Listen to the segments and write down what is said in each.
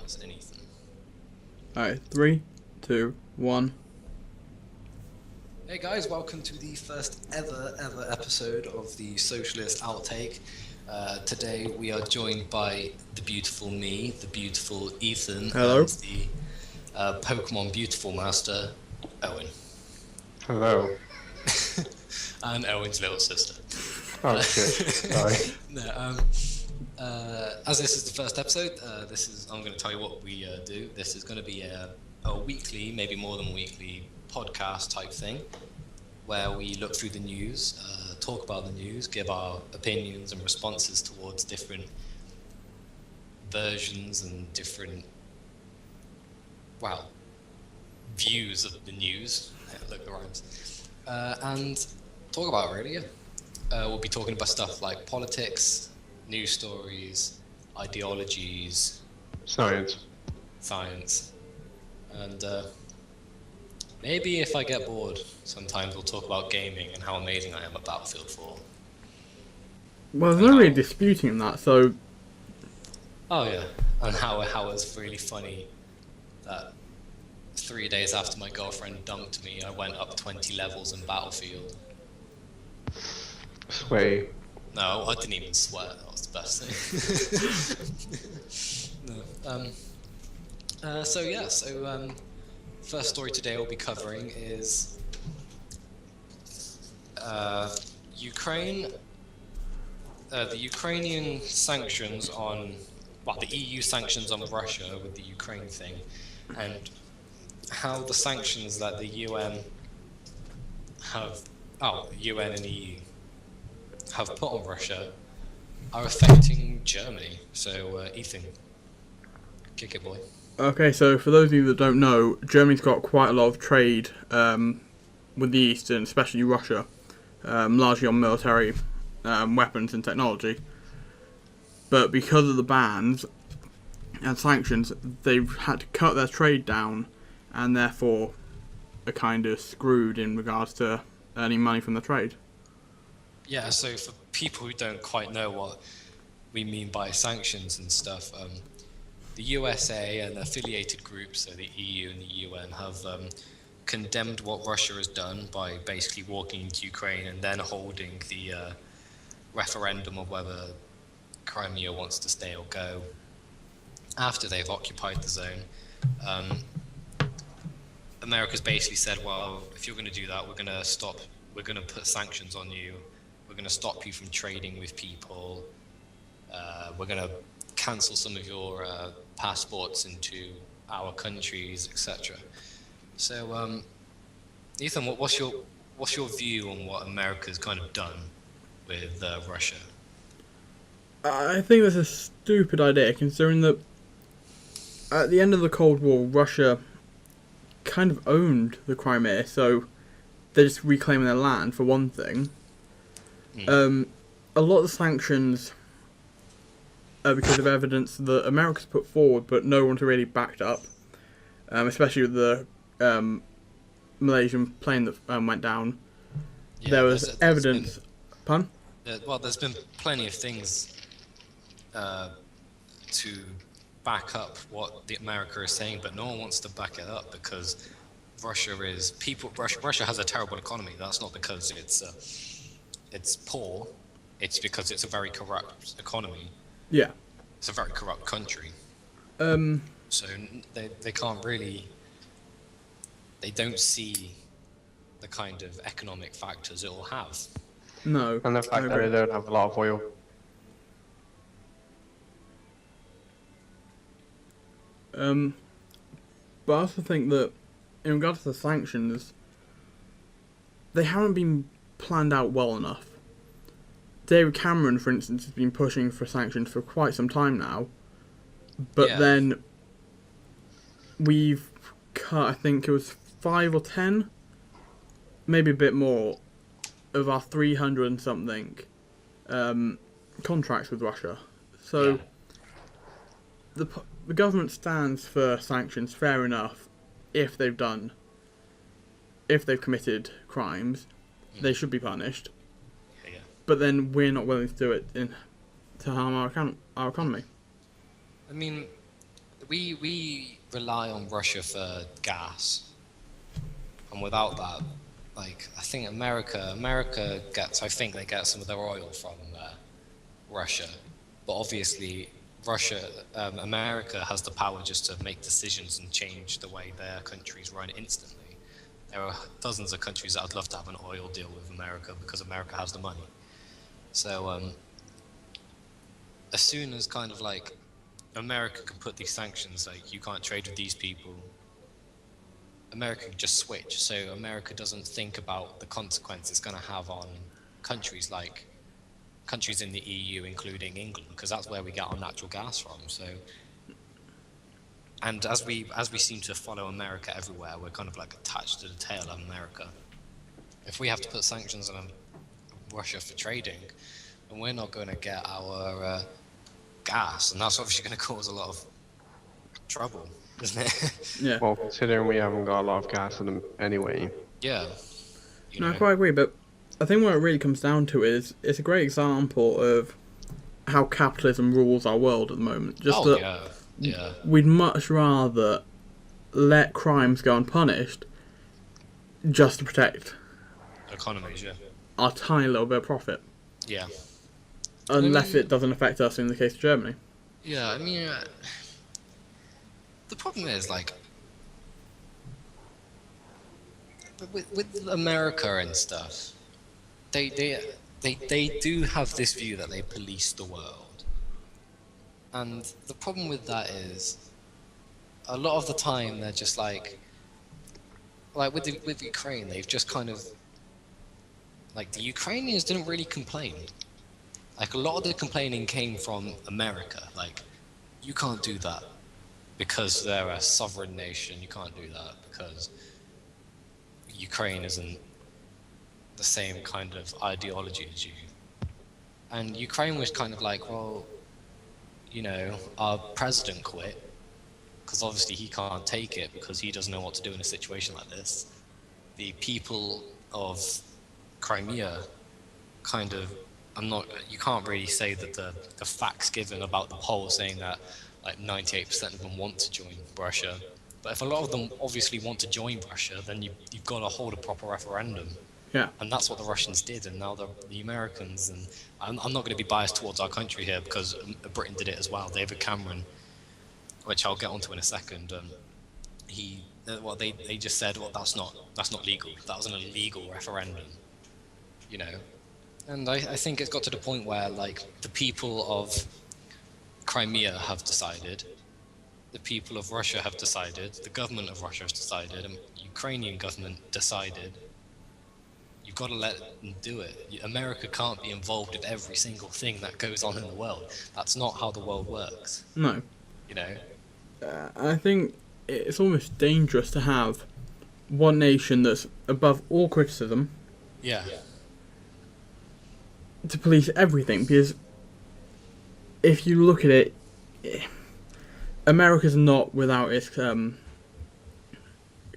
as anything. Alright, 3, 2, 1. Hey guys, welcome to the first ever episode of the Socialist Outtake. Today we are joined by the beautiful me, the beautiful Ethan, Hello. and the Pokemon Beautiful Master, Owen. Hello. And Owen's little sister. Oh shit, sorry. No, as this is the first episode, I'm going to tell you what we do. This is going to be a weekly, maybe more than weekly, podcast type thing, where we look through the news, talk about the news, give our opinions and responses towards different versions and different, views of the news. Look, the rhymes. And talk about it, really, yeah. We'll be talking about stuff like politics, news stories, ideologies, Science. and maybe if I get bored, sometimes we'll talk about gaming and how amazing I am at Battlefield 4. Well, there's no really disputing that, so... Oh yeah, and how it's really funny that 3 days after my girlfriend dumped me, I went up 20 levels in Battlefield. Sway. No, I didn't even sweat. That was the best thing. No. So first story today we'll be covering is Ukraine. The Ukrainian sanctions on, the EU sanctions on Russia with the Ukraine thing, and how the sanctions that the UN and EU have put on Russia are affecting Germany. So, Ethan, kick it, boy. Okay, so for those of you that don't know, Germany's got quite a lot of trade with the East, and especially Russia, largely on military weapons and technology. But because of the bans and sanctions, they've had to cut their trade down, and therefore are kind of screwed in regards to earning money from the trade. Yeah, so for people who don't quite know what we mean by sanctions and stuff, the USA and affiliated groups, so the EU and the UN, have condemned what Russia has done by basically walking into Ukraine and then holding the referendum of whether Crimea wants to stay or go after they've occupied the zone. America's basically said, well, if you're going to do that, we're going to put sanctions on you. We're going to stop you from trading with people. We're going to cancel some of your passports into our countries, etc. So, Ethan, what's your view on what America's kind of done with Russia? I think that's a stupid idea, considering that at the end of the Cold War, Russia kind of owned the Crimea, so they're just reclaiming their land, for one thing. A lot of the sanctions are because of evidence that America's put forward, but no one's really backed up, especially with the Malaysian plane that went down. Yeah, there was evidence... Pardon? There's been plenty of things to back up what the America is saying, but no one wants to back it up because Russia has a terrible economy. That's not because it's poor, it's because it's a very corrupt economy. Yeah. It's a very corrupt country. So they can't really... They don't see the kind of economic factors it will have. No. And the fact that they don't have a lot of oil. But I also think that in regards to the sanctions, they haven't been planned out well enough. David Cameron, for instance, has been pushing for sanctions for quite some time now, but then we've cut, I think it was 5 or 10, maybe a bit more, of our 300 and something contracts with Russia. So the government stands for sanctions, fair enough. If they've committed crimes, they should be punished. But then we're not willing to do it to harm our economy. I mean, we rely on Russia for gas, and without that, like I think America gets, I think they get some of their oil from Russia, but obviously America has the power just to make decisions and change the way their countries run instantly. There are dozens of countries that I'd love to have an oil deal with America because America has the money. So as soon as kind of like America could put these sanctions, like you can't trade with these people, America could just switch. So America doesn't think about the consequence it's going to have on countries like countries in the EU, including England, because that's where we get our natural gas from. So, and as we seem to follow America everywhere, we're kind of like attached to the tail of America. If we have to put sanctions on Russia for trading, then we're not going to get our gas, and that's obviously going to cause a lot of trouble, isn't it? Yeah. Well, considering we haven't got a lot of gas in them anyway. Yeah. No, I quite agree, but I think what it really comes down to is it's a great example of how capitalism rules our world at the moment. Just yeah. We'd much rather let crimes go unpunished just to protect Economies, yeah. our tiny little bit of profit. Yeah. Unless it doesn't affect us in the case of Germany. Yeah, I mean, the problem is, like, with America and stuff, they do have this view that they police the world. And the problem with that is, a lot of the time they're just like with Ukraine, they've just kind of, like, the Ukrainians didn't really complain. Like, a lot of the complaining came from America. Like, you can't do that because they're a sovereign nation. You can't do that because Ukraine isn't the same kind of ideology as you. And Ukraine was kind of like, well, you know, our president quit because obviously he can't take it because he doesn't know what to do in a situation like this. The people of Crimea kind of, you can't really say that the facts given about the poll saying that like 98% of them want to join Russia. But if a lot of them obviously want to join Russia, then you've got to hold a proper referendum. Yeah. And that's what the Russians did, and now the Americans, and I'm not going to be biased towards our country here because Britain did it as well. David Cameron, which I'll get onto in a second, they just said, well, that's not legal. That was an illegal referendum, you know. And I think it's got to the point where, like, the people of Crimea have decided, the people of Russia have decided, the government of Russia has decided, and the Ukrainian government decided. You've got to let them do it. America can't be involved in every single thing that goes on in the world. That's not how the world works. No. You know? I think it's almost dangerous to have one nation that's above all criticism. Yeah. To police everything, because if you look at it, America's not without its kind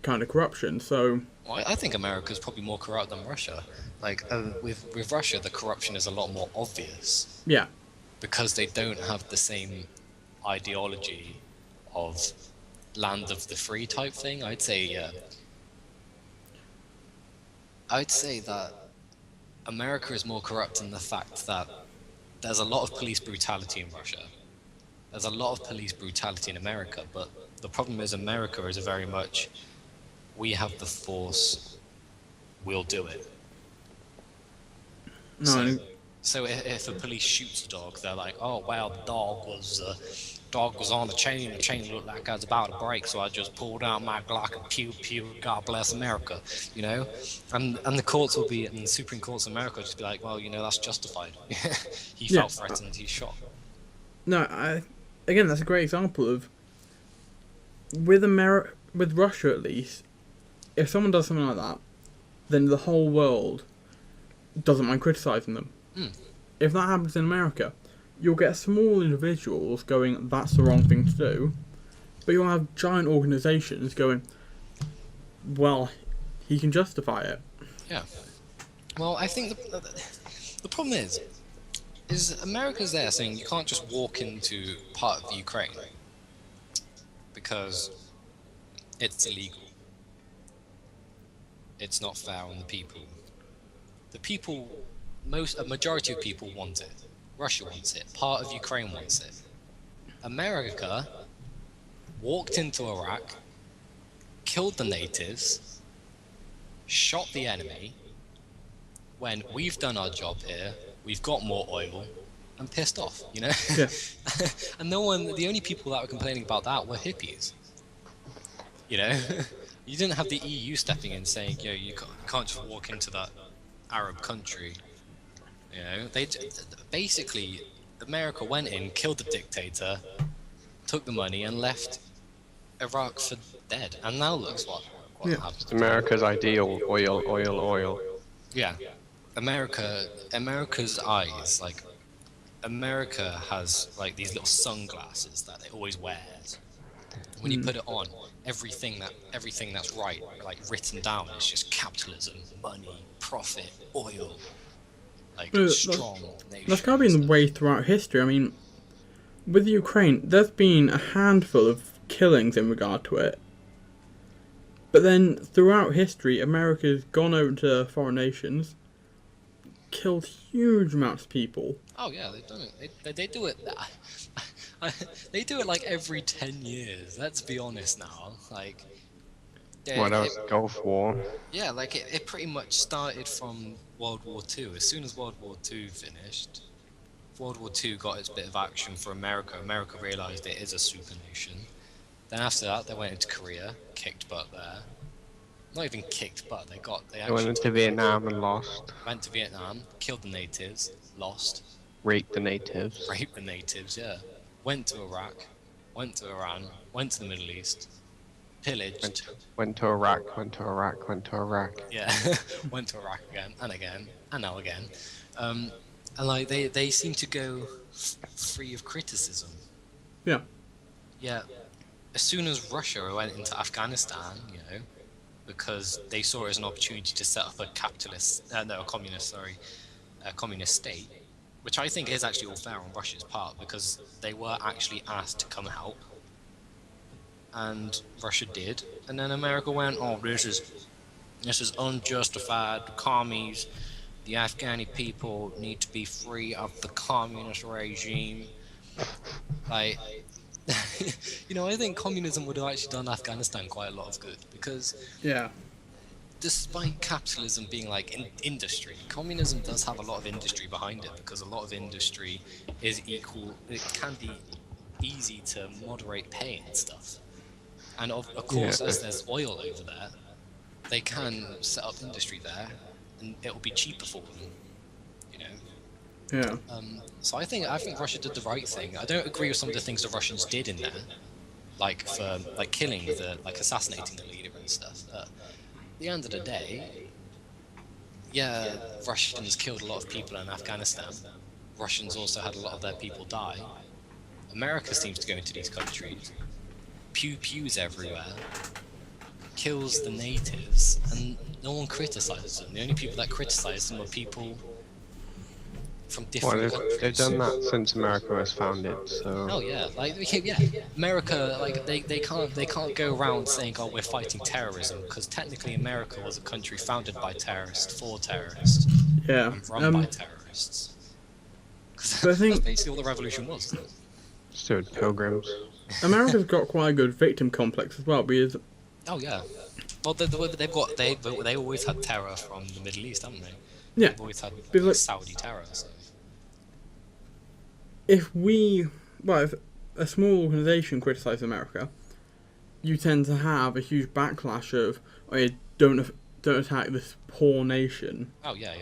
of corruption. So, well, I think America's probably more corrupt than Russia. Like, with Russia, the corruption is a lot more obvious. Yeah. Because they don't have the same ideology of land of the free type thing. I'd say that America is more corrupt in the fact that there's a lot of police brutality in Russia. There's a lot of police brutality in America, but the problem is America is very much, we have the force, we'll do it. No. So if the police shoots a dog, they're like, oh, well, the dog was on the chain looked like I was about to break, so I just pulled out my Glock and pew pew, God bless America, you know? And the courts will be, and the Supreme Courts of America will just be like, well, you know, that's justified. He felt threatened, he shot. No, again, that's a great example of, with Russia at least, if someone does something like that, then the whole world doesn't mind criticising them. If that happens in America, you'll get small individuals going, that's the wrong thing to do, but you'll have giant organisations going, well, he can justify it. Yeah. Well, I think the problem is America's there saying you can't just walk into part of Ukraine because it's illegal. It's not fair on the people. The people, a majority of people want it. Russia wants it. Part of Ukraine wants it. America walked into Iraq, killed the natives, shot the enemy, when we've done our job here, we've got more oil, and pissed off, you know? Yeah. And the only people that were complaining about that were hippies. You know? You didn't have the EU stepping in saying, yo, you can't just walk into that Arab country. You know? Basically, America went in, killed the dictator, took the money, and left Iraq for dead. And now looks what happened. It's America's ideal: oil, oil, oil. Yeah. America's eyes, like, America has like these little sunglasses that it always wears. When you put it on, everything that's right, like written down, is just capitalism, money, profit, oil, like strong nation. That's kind of been the way throughout history. I mean, with Ukraine, there's been a handful of killings in regard to it. But then, throughout history, America's gone over to foreign nations, killed huge amounts of people. Oh yeah, they've done it. They do it. They do it like every 10 years. Let's be honest now. Like, What else? Gulf War. yeah, like it pretty much started from World War II. As soon as World War II finished, World War II got its bit of action for America. America realised it is a super nation. Then after that, they went into Korea, kicked butt there. Not even kicked butt. They Went into Vietnam and lost. Went to Vietnam, killed the natives, lost. Raped the natives. Raped the natives, yeah. Went to Iraq, went to Iran, went to the Middle East, pillaged. Went to Iraq. Went to Iraq. Went to Iraq. Yeah, went to Iraq again, and now again. And like they seem to go free of criticism. Yeah. Yeah. As soon as Russia went into Afghanistan, you know, because they saw it as an opportunity to set up a communist state, which I think is actually all fair on Russia's part, because they were actually asked to come help, and Russia did, and then America went, oh, this is unjustified, commies, the Afghani people need to be free of the communist regime. Like, you know, I think communism would have actually done Afghanistan quite a lot of good, because Yeah. despite capitalism being like industry, communism does have a lot of industry behind it, because a lot of industry is equal. It can be easy to moderate pay and stuff. And of course, as there's oil over there, they can set up industry there, and it'll be cheaper for them. You know. Yeah. So I think Russia did the right thing. I don't agree with some of the things the Russians did in there, like for killing assassinating the leader and stuff. But at the end of the day, yeah, Russians killed a lot of people in Afghanistan. Russians also had a lot of their people die. America seems to go into these countries, pews everywhere, kills the natives, and no one criticizes them. The only people that criticize them are people from different countries. They've done that since America was founded, so... Oh yeah, America, like they can't go around saying, oh, we're fighting terrorism, because technically America was a country founded by terrorists for terrorists, Yeah. and run by terrorists. But I think That's basically what the revolution was. So pilgrims. America's got quite a good victim complex as well, because Oh yeah, well they always had terror from the Middle East, haven't they? yeah, They've always had Because- Saudi terror. So. if a small organisation criticises America, you tend to have a huge backlash of, oh, yeah, don't attack this poor nation. Oh yeah.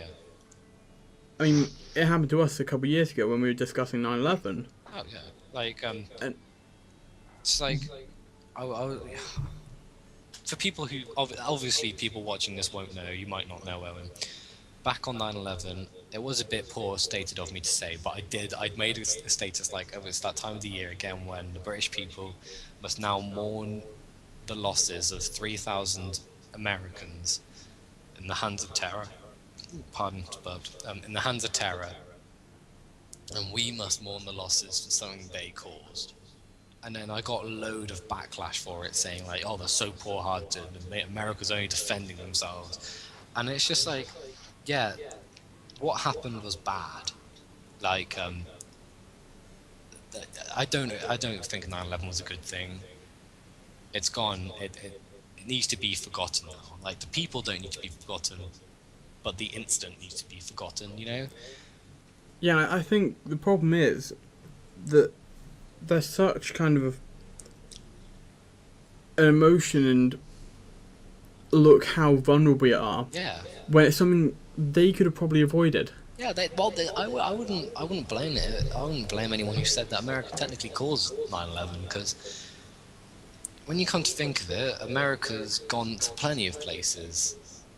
I mean, it happened to us a couple of years ago when we were discussing 9/11. Oh yeah, like And- it's like, for people who obviously people watching this won't know, you might not know, Owen. Back on 9/11, it was a bit poor stated of me to say, but I'd made a status like, oh, it's that time of the year again when the British people must now mourn the losses of 3,000 Americans in the hands of terror. Pardon, but in the hands of terror, and we must mourn the losses for something they caused. And then I got a load of backlash for it, saying like, "Oh, they're so poor-hearted, and America's only defending themselves." And it's just like, yeah, what happened was bad. Like, I don't think 9/11 was a good thing. It's gone. It needs to be forgotten now. Like, the people don't need to be forgotten, but the incident needs to be forgotten. You know? Yeah, I think the problem is that there's such kind of an emotion and look how vulnerable we are. Yeah. When it's something they could have probably avoided. Yeah, I wouldn't blame it. I wouldn't blame anyone who said that America technically caused 9/11, because when you come to think of it, America's gone to plenty of places.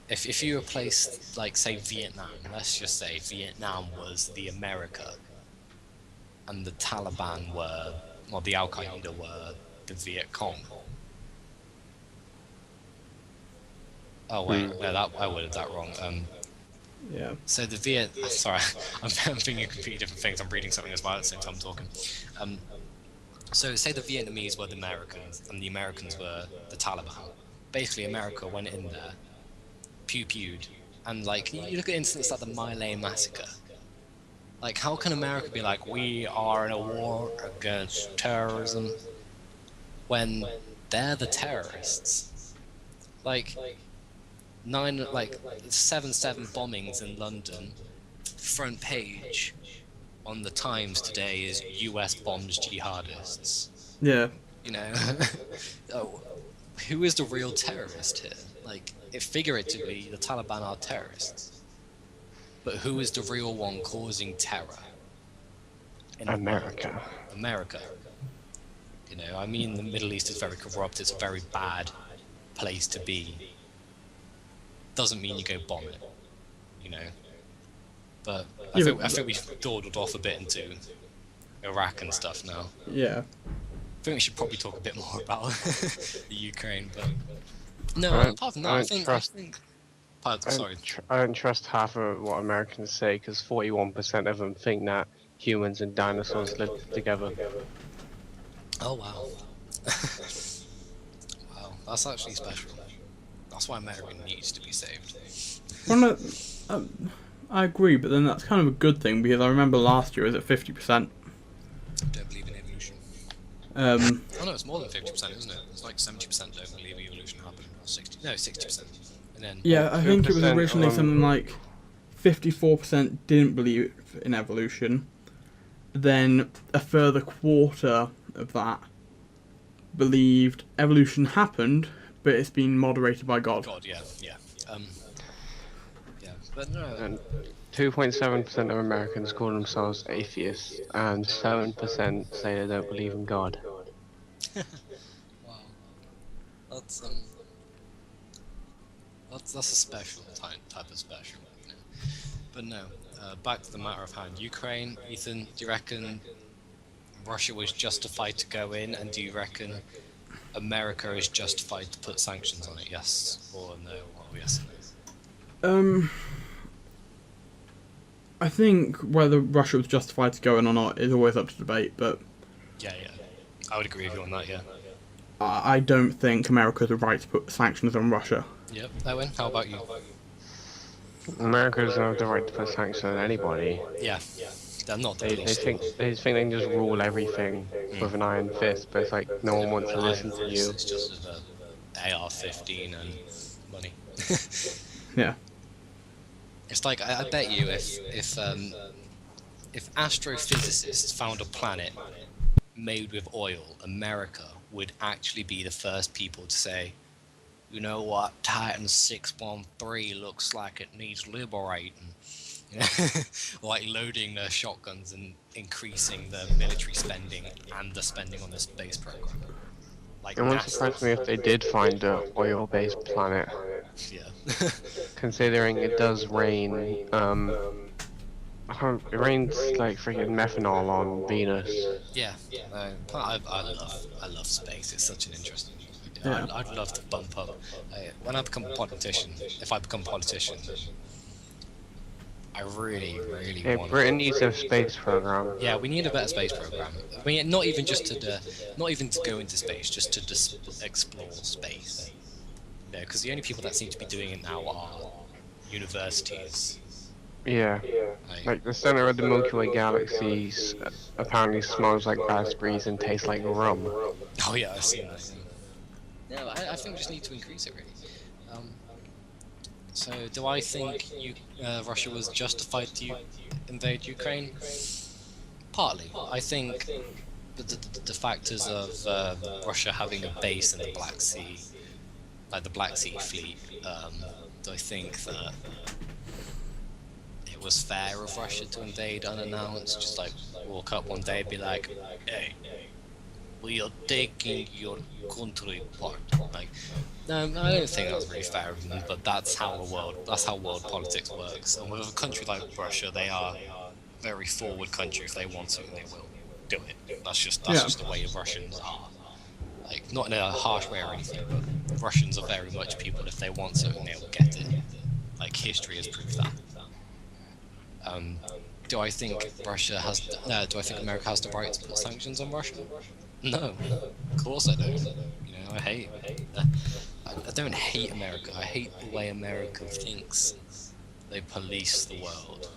If you replaced, like, say, Vietnam, let's just say Vietnam was the America, and the Taliban were, well, the Al Qaeda were the Viet Cong. Oh wait, no, that I worded that wrong. Yeah. So the sorry, I'm thinking completely different things. I'm reading something as well at the same time I'm talking. So say the Vietnamese were the Americans and the Americans were the Taliban. Basically, America went in there, pew-pewed, and like, you look at incidents like the My Lai massacre. Like, how can America be like, we are in a war against terrorism, when they're the terrorists? Like, 7/7 bombings in London, front page on the Times today is US bombs jihadists. Yeah. You know, oh, who is the real terrorist here? Like, if figuratively the Taliban are terrorists, but who is the real one causing terror? In America. America. You know, I mean, the Middle East is very corrupt. It's a very bad place to be. Doesn't mean you go bomb it, you know. But I think we've dawdled off a bit into Iraq and stuff now. Yeah. I think we should probably talk a bit more about the Ukraine, but no. Apart from that, I think. Sorry. I don't trust half of what Americans say, because 41% of them think that humans and dinosaurs lived together. Oh wow. Wow, that's actually special. That's why America needs to be saved. Well, no, I agree, but then that's kind of a good thing, because I remember last year it was at 50%. Don't believe in evolution. Oh no, it's more than 50%, isn't it? It's like 70% don't believe evolution happened. Or 60%. And then Yeah, I think it was 2% originally something like 54% didn't believe in evolution. Then a further quarter of that believed evolution happened, but it's been moderated by God. God, yeah. Yeah, but no. And 2.7% of Americans call themselves atheists, and 7% say they don't believe in God. Wow, that's a special type of special, you know. But no, back to the matter of hand. Ukraine, Ethan, do you reckon Russia was justified to go in, and do you reckon America is justified to put sanctions on it? Yes or no? Or yes and no? I think whether Russia was justified to go in or not is always up to debate, but Yeah, I would agree with you on that. Yeah. I don't think America has a right to put sanctions on Russia. Yep. Owen, how about you? America doesn't have the right to put sanctions on anybody. Yeah. They're not the They police. think they can just rule everything with an iron fist, but it's like no one wants to listen to you. It's just AR-15 and money. Yeah. It's like, I bet you if astrophysicists found a planet made with oil, America would actually be the first people to say, you know what, Titan 613 looks like it needs liberating. You know? Like loading their shotguns and increasing the military spending and the spending on the space program. Like, It wouldn't surprise me if they did find a oil-based planet, yeah. considering it does rain. It rains like freaking methanol on Venus. Yeah, I love space. It's such an interesting. Yeah. I'd love to bump up. When I become a politician, if I become a politician, I really, really Yeah, want. Britain needs a space program. Yeah, we need a better space program. I mean, not even just not even to go into space, just to explore space. You know, because the only people that seem to be doing it now are universities. Yeah. Like the center of the Milky Way galaxy apparently smells like raspberries and tastes like rum. Oh yeah, I've seen that. Yeah, I think we just need to increase it really. So, do I think Russia was justified to invade Ukraine? Partly. I think the factors of Russia having a base in the Black Sea, like the Black Sea Fleet, do I think that it was fair of Russia to invade unannounced? Just like walk up one day and be like, hey, we are taking your country apart. Like, no, I don't think that's really fair of them, but that's how world politics works. And with a country like Russia, they are a very forward country. If they want to, they will do it. That's just the way Russians are. Like, not in a harsh way or anything, but Russians are very much people. If they want something, they will get it. Like, history has proved that. Do I think America has the right to put sanctions on Russia? No, of course I don't. You know, I don't hate America. I hate the way America thinks. They police the world.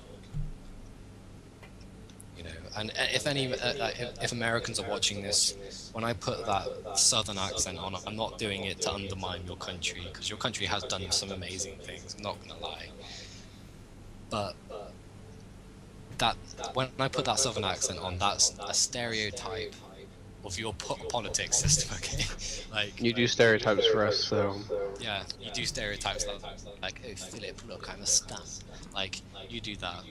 You know, and if Americans are watching this, when I put that southern accent on, I'm not doing it to undermine your country, because your country has done some amazing things. I'm not gonna lie, but that when I put that southern accent on, that's a stereotype of your politics system, okay? Like, you do stereotypes for us, so yeah, you do stereotypes like, oh Philip, look, I'm a scum. Like, you do that.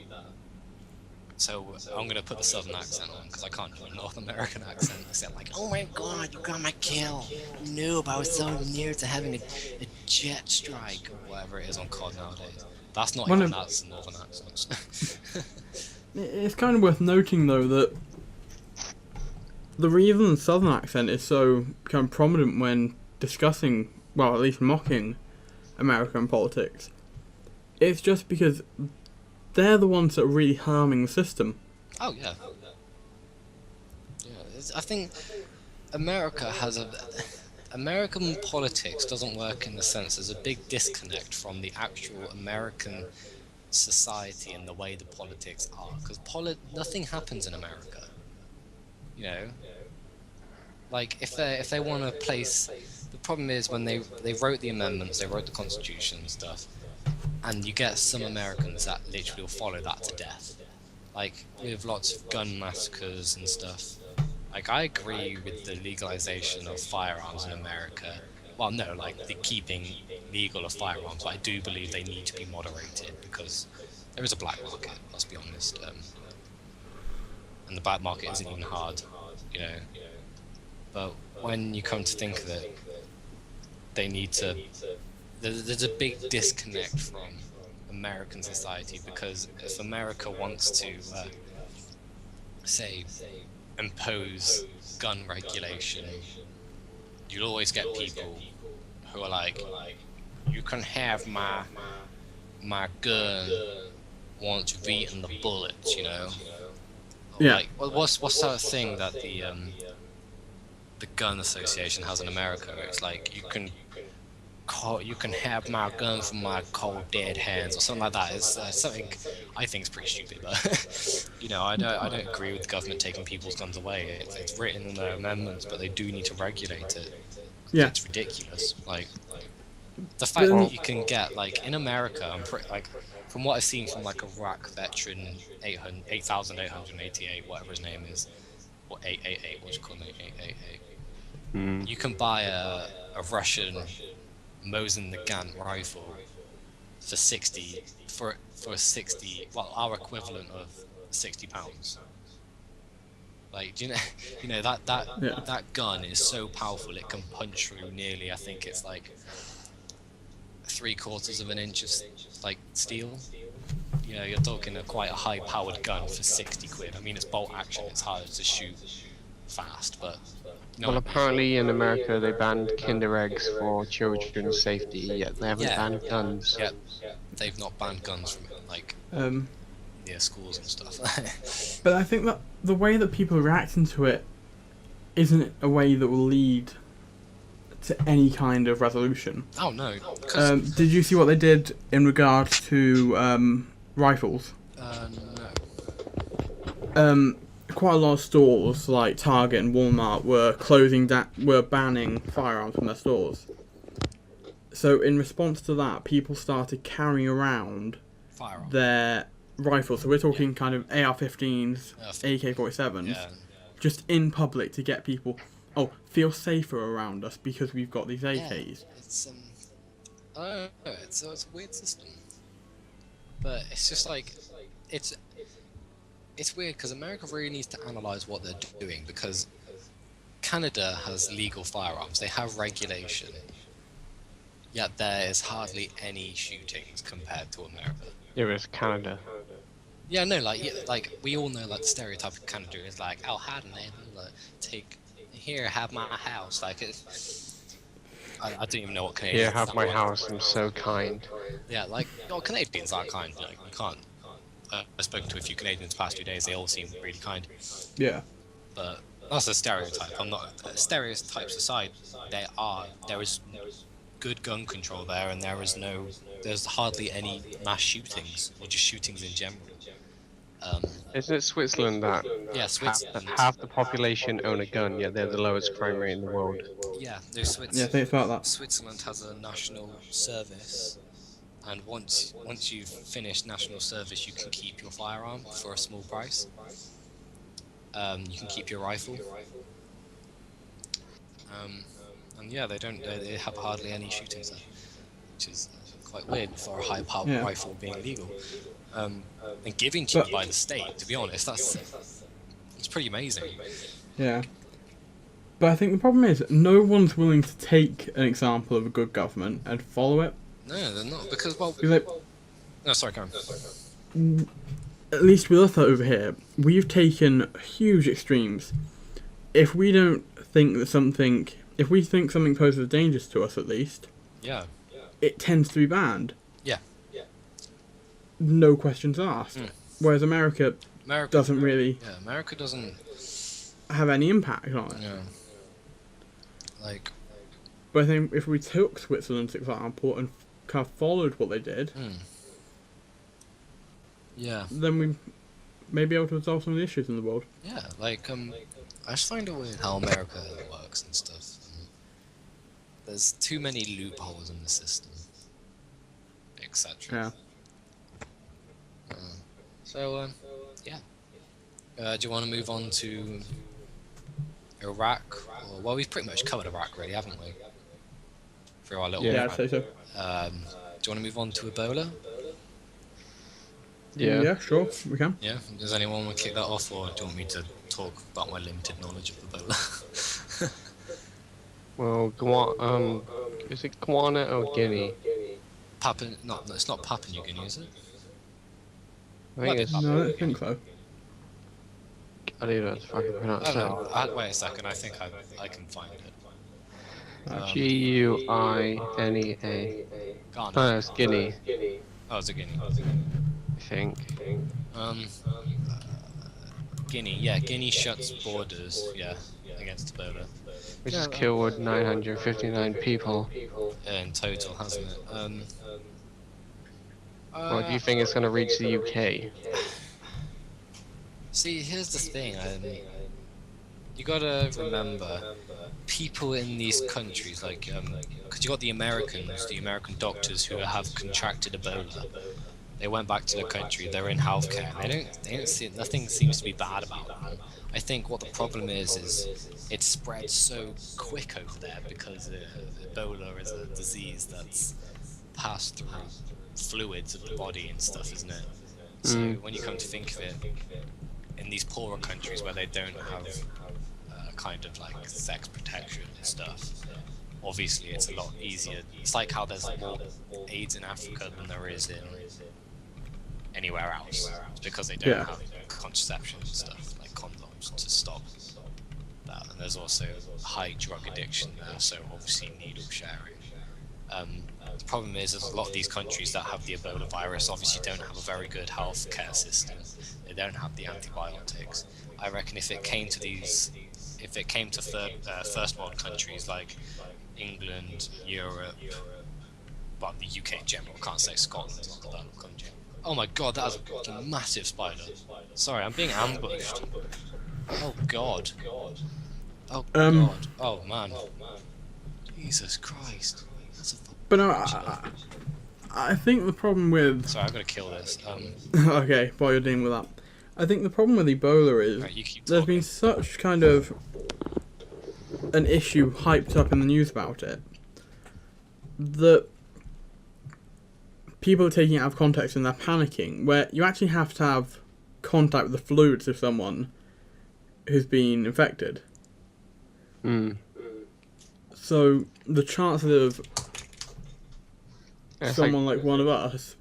So I'm gonna put the southern accent on because I can't do a North American accent except like, oh my god, you got my kill. Noob, I was so near to having a jet strike or whatever it is on COD nowadays. That's not even that's the northern accents. It's kind of worth noting though that the reason the southern accent is so kind of prominent when discussing, well, at least mocking American politics, it's just because they're the ones that are really harming the system. Oh yeah. Yeah, I think American politics doesn't work in the sense there's a big disconnect from the actual American society and the way the politics are, because nothing happens in America. You know, like if they want to place, the problem is when they wrote the amendments, they wrote the Constitution and stuff, and you get some Americans that literally will follow that to death. Like, we have lots of gun massacres and stuff. Like, I agree with the legalization of firearms in America. Well, no, like the keeping legal of firearms, but I do believe they need to be moderated because there is a black market, let's be honest. And the black market isn't even hard, you know. But when you come to think of it, they need to. There's a big disconnect from American society, because if America wants to, say, impose gun regulation, you'll always get people who are like, you can have my gun once you've eaten the bullets, you know? Or yeah. Like, well, what's that thing that the gun association has in America? Where it's like, you can have my gun from my cold dead hands, or something like that. It's something I think is pretty stupid, but you know, I don't agree with the government taking people's guns away. It's written in their amendments, but they do need to regulate it. Yeah. It's ridiculous. Like, the fact that you can get, like, in America, like, from what I've seen from like Iraq veteran 8,888, whatever his name is, or 888, what do you call it, 888. You can buy a Russian Mosin Nagant rifle for 60, well, our equivalent of £60. Like, do you know that gun is so powerful it can punch through nearly, I think it's like 3/4 of an inch of like steel. You know, you're talking quite a high-powered gun for 60 quid. I mean, it's bolt action; it's hard to shoot fast, but. Well, apparently in America they banned Kinder eggs for children's safety, yet they haven't banned guns. Yeah, they've not banned guns from like Um, near schools and stuff. but I think that the way that people are reacting to it isn't a way that will lead to any kind of resolution. Oh no. Did you see what they did in regards to rifles? No. Quite a lot of stores like Target and Walmart were banning firearms from their stores. So in response to that, people started carrying around Firearm. their rifles. So we're talking kind of AR-15s, AK-47s, Yeah. just in public to get people, feel safer around us because we've got these AKs. Yeah, it's I don't know, it's a weird system, but it's just like it's weird because America really needs to analyze what they're doing, because Canada has legal firearms, they have regulation, yet there is hardly any shootings compared to America. Yeah, it's Canada. Yeah, no, like we all know, like the stereotype of Canada is like, oh, how do they take here, have my house, like I don't even know what Canadians. Here, have my house. I'm so kind. Yeah, like Canadians are kind. Like you can't. I've spoken to a few Canadians the past 2 days. They all seem really kind. Yeah. But that's a stereotype. I'm not. Stereotypes aside, there is good gun control there, and there's hardly any mass shootings or just shootings in general. Isn't it Switzerland that Yeah, Switzerland. half the population own a gun, yet they're the lowest crime rate in the world? Yeah, there's Switzerland. Yeah, think about that. Switzerland has a national service, and once you've finished national service, you can keep your firearm for a small price. You can keep your rifle. And yeah, they have hardly any shootings there, which is quite weird for a high-powered rifle being legal. And given to you by the state, to be honest, it's pretty amazing. Yeah. But I think the problem is no one's willing to take an example of a good government and follow it. No, they're not, because no, sorry, Karen. At least with us over here, we've taken huge extremes. If we don't think that if we think something poses dangers to us, at least, it tends to be banned. Yeah. No questions asked. Whereas America doesn't really. Yeah, America doesn't have any impact on it. Yeah. Like. But I think if we took Switzerland's example and kind of followed what they did, then we may be able to resolve some of the issues in the world. Yeah, like I just find it weird how America works and stuff. There's too many loopholes in the system, etc. Yeah. So yeah. Do you want to move on to Iraq? Well, we've pretty much covered Iraq, really, haven't we? For our little. Yeah, I'd say so. Do you want to move on to Ebola? Yeah. Yeah, sure, we can. Yeah. Does anyone want to kick that off, or do you want me to talk about my limited knowledge of Ebola? Well, is it Guyana or Guinea? It's not Papua New Guinea, is it? I think it's. No, I don't think so. I don't know how to fucking pronounce that. Wait a second, I think I can find it. Guinea. Ghana. No, it's Guinea, Oh, it's a Guinea. I think. Guinea, yeah, Guinea shuts borders, against Ebola. Which has killed 959 people. In total, hasn't it? Or do you think it's going to reach the UK? See, here's the thing, you gotta remember, people in these countries, like, because you got the American doctors who have contracted Ebola. They went back to their country, they're in healthcare, they don't see, nothing seems to be bad about them. I think what the problem is it spreads so quick over there because Ebola is a disease that's passed through fluids of the body and stuff, isn't it? So when you come to think of it, in these poorer countries where they don't have kind of like sex protection and stuff, obviously it's a lot easier. It's like how there's more AIDS in Africa than there is in anywhere else. It's because they don't have contraception and stuff, like condoms, to stop that. And there's also high drug addiction there, so obviously needle sharing. The problem is a lot of these countries that have the Ebola virus obviously don't have a very good health care system. They don't have the antibiotics. I reckon if it came to first world countries like England, Europe, well, the UK in general, can't say Scotland is not a developed country. Oh my god, that was a fucking massive spider. Sorry, I'm being ambushed. Oh god. Oh god. Oh man. Jesus Christ. That's a But no, I think the problem with... Sorry, I've got to kill this. Okay, while you're dealing with that. I think the problem with Ebola is Right, you keep there's talking. been such kind of an issue hyped up in the news about it that people are taking it out of context and they're panicking, where you actually have to have contact with the fluids of someone who's been infected. So the chances of someone like one of us...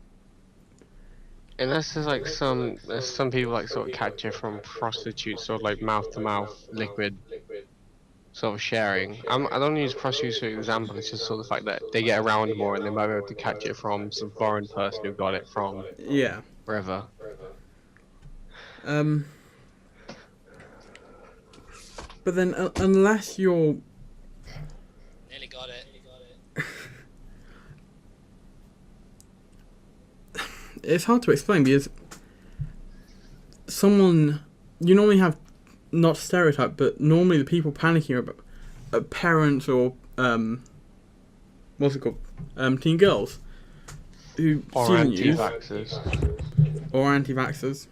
Unless there's some people like sort of catch it from prostitutes, sort of like mouth to mouth liquid sort of sharing. I don't use prostitutes for example, it's just sort of the fact that they get around more and they might be able to catch it from some foreign person who got it from wherever. But then unless you're... Nearly got it. It's hard to explain because you normally have, not stereotype, but normally the people panicking are parents or what's it called, teen girls who Or anti-vaxxers. Or anti-vaxxers.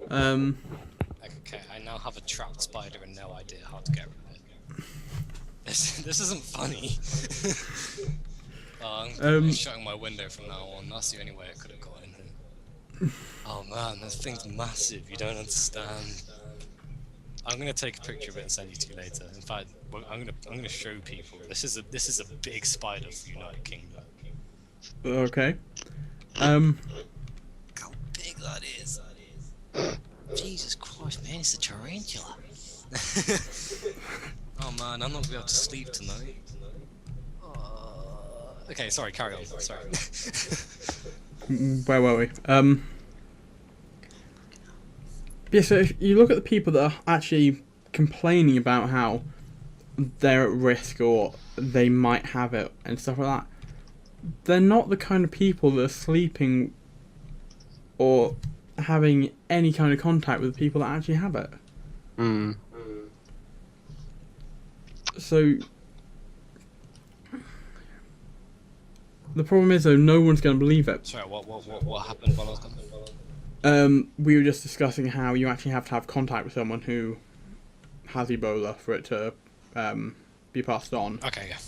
Okay, I now have a trapped spider and no idea how to get rid of it. This isn't funny. I'm shutting my window from now on. That's the only way I could have got in here. Oh man, this thing's massive. You don't understand. I'm gonna take a picture of it and send it to you later. In fact, I'm gonna show people. This is a big spider for United Kingdom. Okay. How big that is. Jesus Christ, man, it's a tarantula. Oh man, I'm not gonna be able to sleep tonight. Okay, sorry, carry on. Sorry. Where were we? Yeah, so if you look at the people that are actually complaining about how they're at risk or they might have it and stuff like that, they're not the kind of people that are sleeping or having any kind of contact with the people that actually have it. So the problem is though, no one's going to believe it. Sorry, what happened while I was gone? We were just discussing how you actually have to have contact with someone who has Ebola for it to be passed on. Okay, yeah.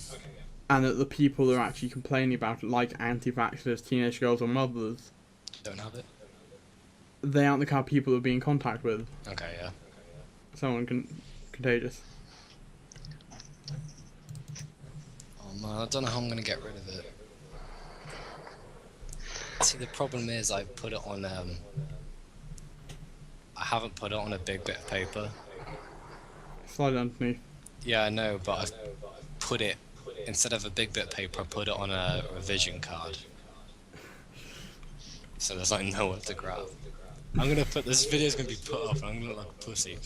And that the people that are actually complaining about it, like anti-vaxxers, teenage girls or mothers, Don't have it? they aren't the kind of people to be in contact with Okay, yeah. someone contagious. Oh man, I don't know how I'm gonna get rid of it. See, the problem is I put it on, I haven't put it on a big bit of paper. Slide it underneath. Yeah, I know, but I've put it, instead of a big bit of paper, I put it on a revision card. So there's like nowhere to grab. I'm gonna put, this video's gonna be put up and I'm gonna look like a pussy.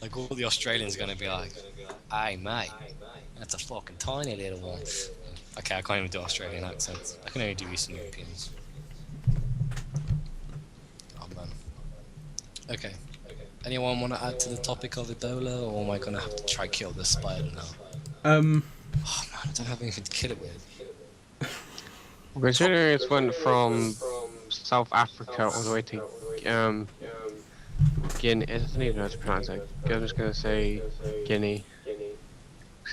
Like all the Australians are gonna be like, "Hey mate, that's a fucking tiny little one." Okay, I can't even do Australian accents. I can only do Eastern Europeans. Oh man. Okay. Anyone want to add to the topic of Ebola, or am I gonna have to try kill this spider now? Oh man, I don't have anything to kill it with. Considering it went from South Africa all the way to Guinea, I don't even know how to pronounce it. I'm just gonna say Guinea.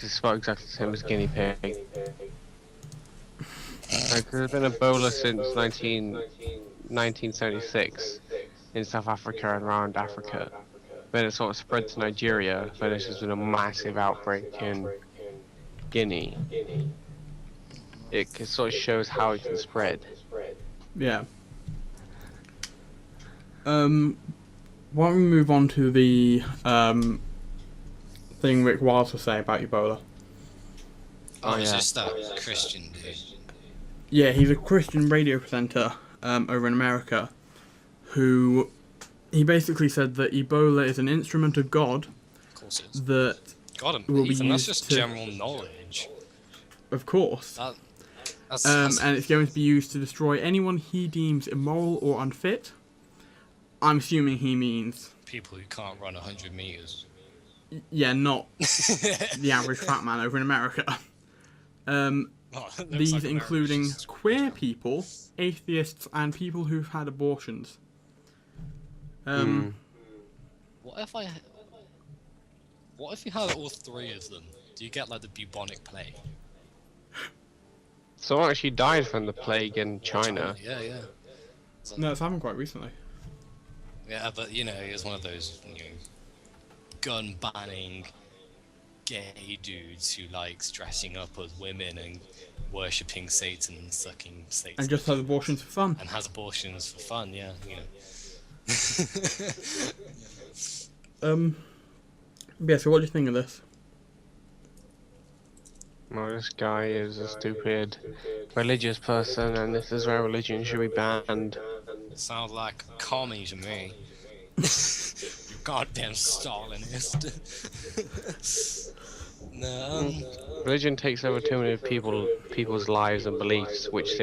It's spelled exactly the same as guinea pig. Like, there's been Ebola since 1976 in South Africa and around Africa. Then it sort of spread to Nigeria, then it's just been a massive outbreak in Guinea. It sort of shows how it can spread. Yeah. Why don't we move on to the thing Rick Wiles was saying about Ebola? Oh, it's yeah. just that Christian dude. Yeah, he's a Christian radio presenter over in America, who he basically said that Ebola is an instrument of God Of course it is. that God, will be Ethan, that's used just to, general knowledge. of course, That's and it's going to be used to destroy anyone he deems immoral or unfit. I'm assuming he means, people who can't run 100 meters. yeah, not the average fat man over in America. Oh, it looks These like including America's- queer people, atheists, and people who've had abortions. What if you had all three of them? Do you get like the bubonic plague? Someone actually died from the plague in China. Yeah, yeah. No, it's happened quite recently. Yeah, but you know, he was one of those gun banning gay dudes who likes dressing up as women and worshipping Satan and sucking Satan. And just has abortions for fun. And has abortions for fun, yeah, you know. Yeah, so what do you think of this? Well, this guy is a stupid religious person, and this is where religion should be banned. Sounds like a commie to me. You goddamn Stalinist. No, Religion takes over too many people's lives and beliefs, which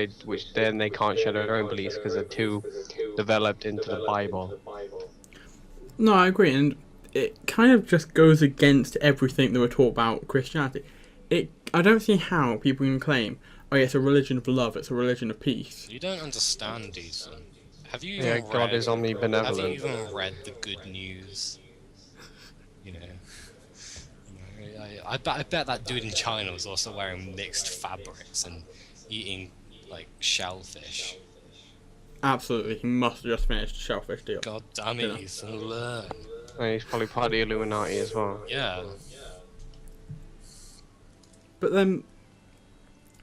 then they can't share their own beliefs because they're too developed into the Bible. No, I agree, and it kind of just goes against everything that we're taught about Christianity. I don't see how people can claim, oh yeah, it's a religion of love, it's a religion of peace. you don't understand, Ethan. Have you Yeah, even God read, is omnibenevolent. Have you even read the good news? You know, I bet that dude in China was also wearing mixed fabrics and eating like shellfish. Absolutely, he must have just finished a shellfish deal. God damn it, Ethan, learn. And he's probably part of the Illuminati as well. Yeah. But then,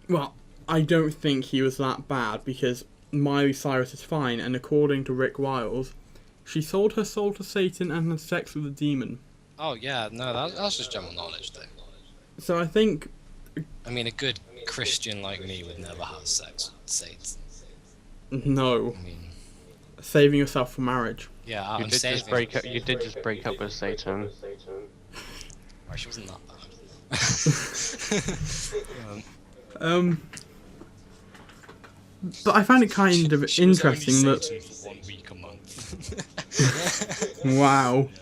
well, I don't think he was that bad because Miley Cyrus is fine, and according to Rick Wiles, she sold her soul to Satan and had sex with a demon. Oh yeah, no, that's just general knowledge though. So I think, I mean, a good Christian like me would never have sex with Satan. no, I mean, saving yourself for marriage. yeah, You I'm did saving. just break up. You did just break up with Satan. Right, she wasn't that bad. But I find it kind of She was only interesting that, Satan for 1 week a month. wow, Yeah.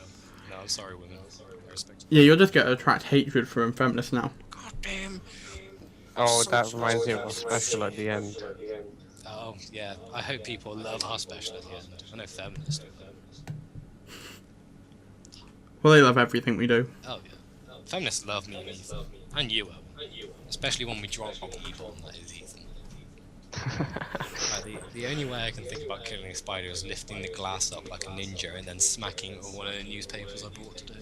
No, I'm sorry, women. I respect you. yeah, you're just going to attract hatred from feminists now. God damn. Oh, that reminds me of a special at the end. Oh yeah, I hope people love our special at the end. I know feminists do that. Well, they love everything we do. Oh yeah. Feminists love me and Ethan. And you, Owen. Especially when we drop people, and that is Ethan. Right, the only way I can think about killing a spider is lifting the glass up like a ninja and then smacking it with one of the newspapers I bought today.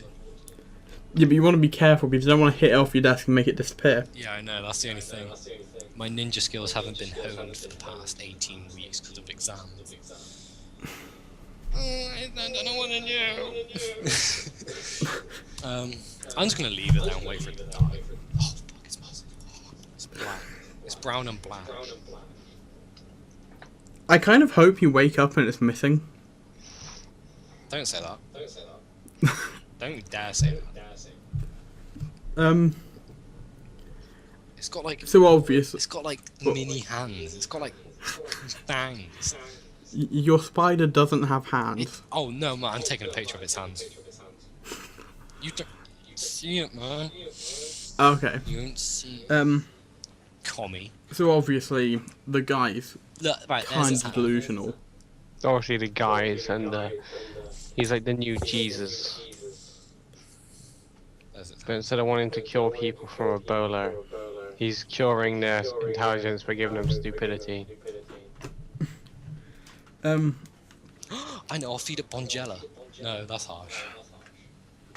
Yeah, but you want to be careful because you don't want to hit it off your desk and make it disappear. Yeah, I know, that's the only thing. My ninja skills haven't been honed for the past 18 weeks because of exams. I don't want to know. I'm just going to leave it there and wait for it to die. Oh, fuck, it's massive. It's black. It's brown and black. I kind of hope you wake up and it's missing. Don't say that. Don't you dare say that. It's got like... So obvious. It's got like mini hands. It's got like fangs. Your spider doesn't have hands. Oh no, man! I'm taking a picture of its hands. You don't see it, man. Okay. You don't see it. Commie. So obviously the guy's Look, right, there's kind its of hand. delusional. Obviously, the guys and he's like the new Jesus. There's its But hand. instead of wanting to cure people from Ebola, he's curing their intelligence by giving them stupidity. I know. I'll feed it Bonjela. No, that's harsh.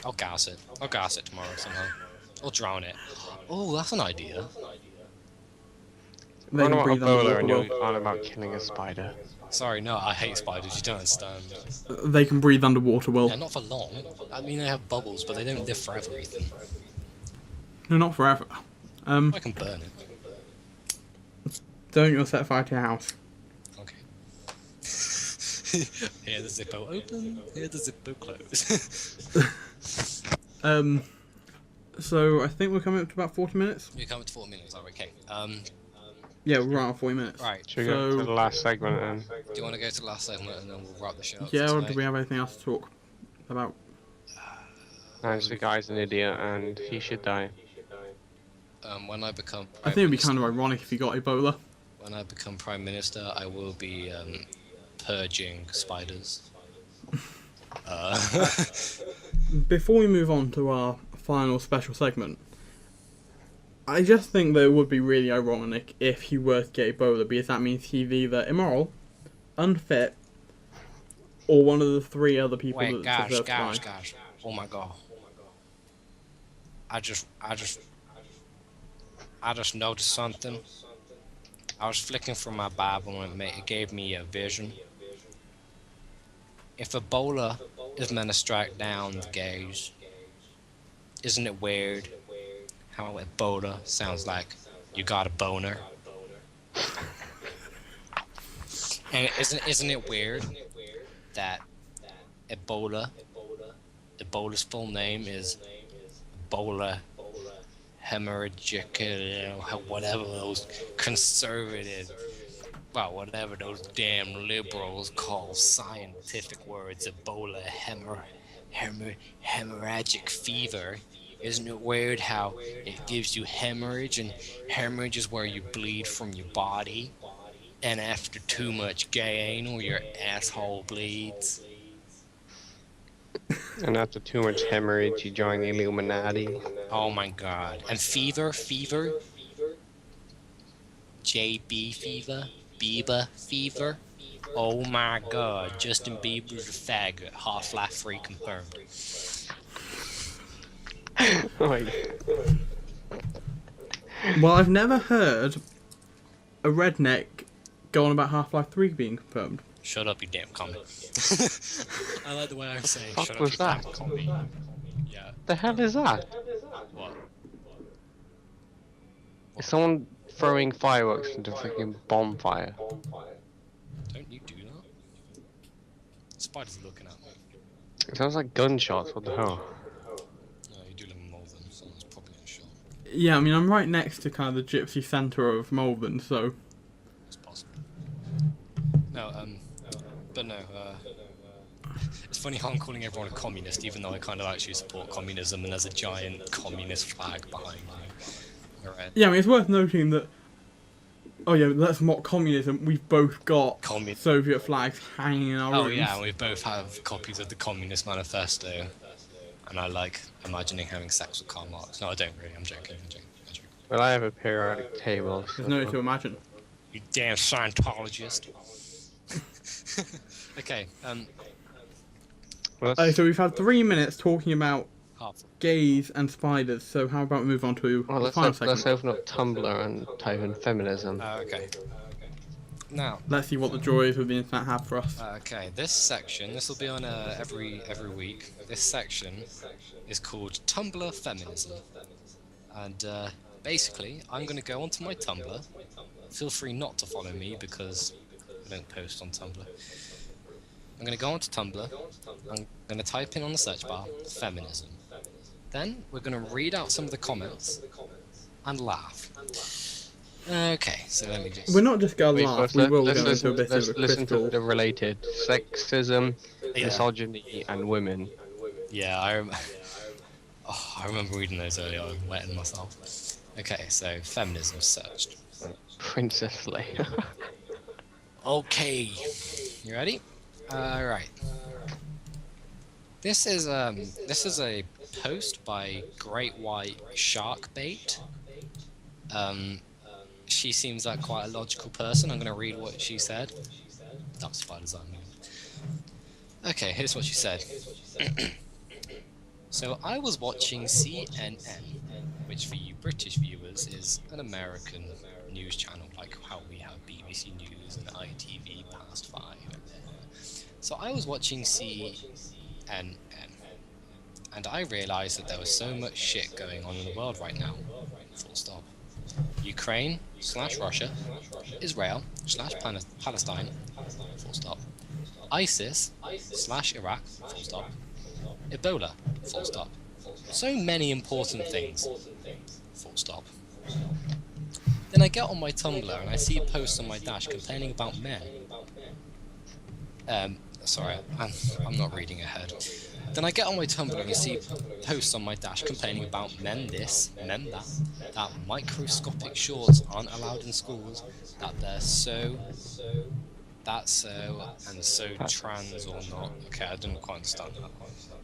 I'll gas it. I'll gas it tomorrow somehow. Or drown it. Oh, that's an idea. They On can about breathe Ebola underwater and well. you're on about killing a spider. Sorry, no, I hate spiders. You don't understand. They can breathe underwater well. Yeah, not for long. I mean, they have bubbles, but they don't live forever, Ethan. No, not forever. I can burn it. Don't you'll set fire to your house. Okay. Here the Zippo open, here the Zippo close. So I think we're coming up to about 40 minutes. We're coming to 4 minutes, are we? Okay. Yeah, we're right on 40 minutes. Right. Should we go to the So, last segment then? Do you want to go to the last segment and then we'll wrap the show up? yeah, for or do tonight? we have anything else to talk about? The guy's an idiot and he should die. When I become I think it'd be kind of ironic if you got Ebola. when I become prime minister, I will be purging spiders. Before we move on to our final special segment, I just think that it would be really ironic if he were to get Ebola, because that means he's either immoral, unfit, or one of the three other people Wait, that deserve to die. guys! Oh my god! I just noticed something. I was flicking through my Bible and it gave me a vision. If Ebola is meant to strike down the gays, isn't it weird how Ebola sounds like you got a boner? And isn't it weird that Ebola's full name is Ebola hemorrhagic, whatever those conservative, well, whatever those damn liberals call scientific words, Ebola hemorrhagic fever. Isn't it weird how it gives you hemorrhage, and hemorrhage is where you bleed from your body, and after too much gay anal, your asshole bleeds. And after too much hemorrhage, you join the Illuminati. Oh my god. And fever? JB fever? Bieber fever? Oh my god, Justin Bieber's a faggot. Half-Life 3 confirmed. Well, I've never heard a redneck go on about Half-Life 3 being confirmed. Shut up, you damn commie. I like the way I'm saying Fuck shut up, was you that? damn commie. Yeah. The hell is that? What? Is someone throwing fireworks into a freaking bonfire? Don't you do that? Spider's looking at me. It sounds like gunshots, what the hell? No, you do live in Malvern, so it's probably a shot. Yeah, I mean, I'm right next to kind of the gypsy centre of Malvern, so... It's possible. No, but no, it's funny how I'm calling everyone a communist, even though I kind of actually support communism, and there's a giant communist flag behind me. Alright. Yeah, I mean, it's worth noting that... Oh yeah, let's mock communism. We've both got Soviet flags hanging in our rooms. Oh yeah, and we both have copies of the Communist Manifesto. And I like imagining having sex with Karl Marx. No, I don't really, I'm joking. Well, I have a periodic table. There's no need to imagine. You damn Scientologist. Okay, So we've had 3 minutes talking about half. gays and spiders, so how about we move on to Well, the final segment? let's open up Tumblr and type in feminism. Okay. Now, Let's see what the joys of the internet have for us. okay, this will be on every week. This section is called Tumblr Feminism. And basically, I'm going to go onto my Tumblr. Feel free not to follow me because I don't post on Tumblr. I'm going to go onto Tumblr. I'm going to type in on the search bar, feminism. Then we're going to read out some of the comments and laugh. Okay, so let me just... We're not just going to laugh, we will let's go into a bit of a listen to crystal... the related sexism, Yeah. misogyny, and women. Yeah, I remember reading those earlier. I'm wetting myself. Okay, so feminism searched. Princess Leia. Okay, you ready? Right. This is a post by Great White Shark Bait. She seems like quite a logical person. I'm going to read what she said. That was spiders on me. Okay, here's what she said. So I was watching CNN, which for you British viewers is an American news channel, like how we have BBC News and ITV Past 5. So I was watching CNN, and I realised that there was so much shit going on in the world right now. Full stop. Ukraine / Russia, Israel / Palestine, full stop, ISIS / Iraq, full stop, Ebola, full stop. So many important things, full stop. Then I get on my Tumblr and I see posts on my dash complaining about men. Sorry, I'm not reading ahead. Then I get on my Tumblr and see posts on my dash complaining about men this, men that microscopic shorts aren't allowed in schools, that they're so and so trans or not. Okay, I didn't quite understand that.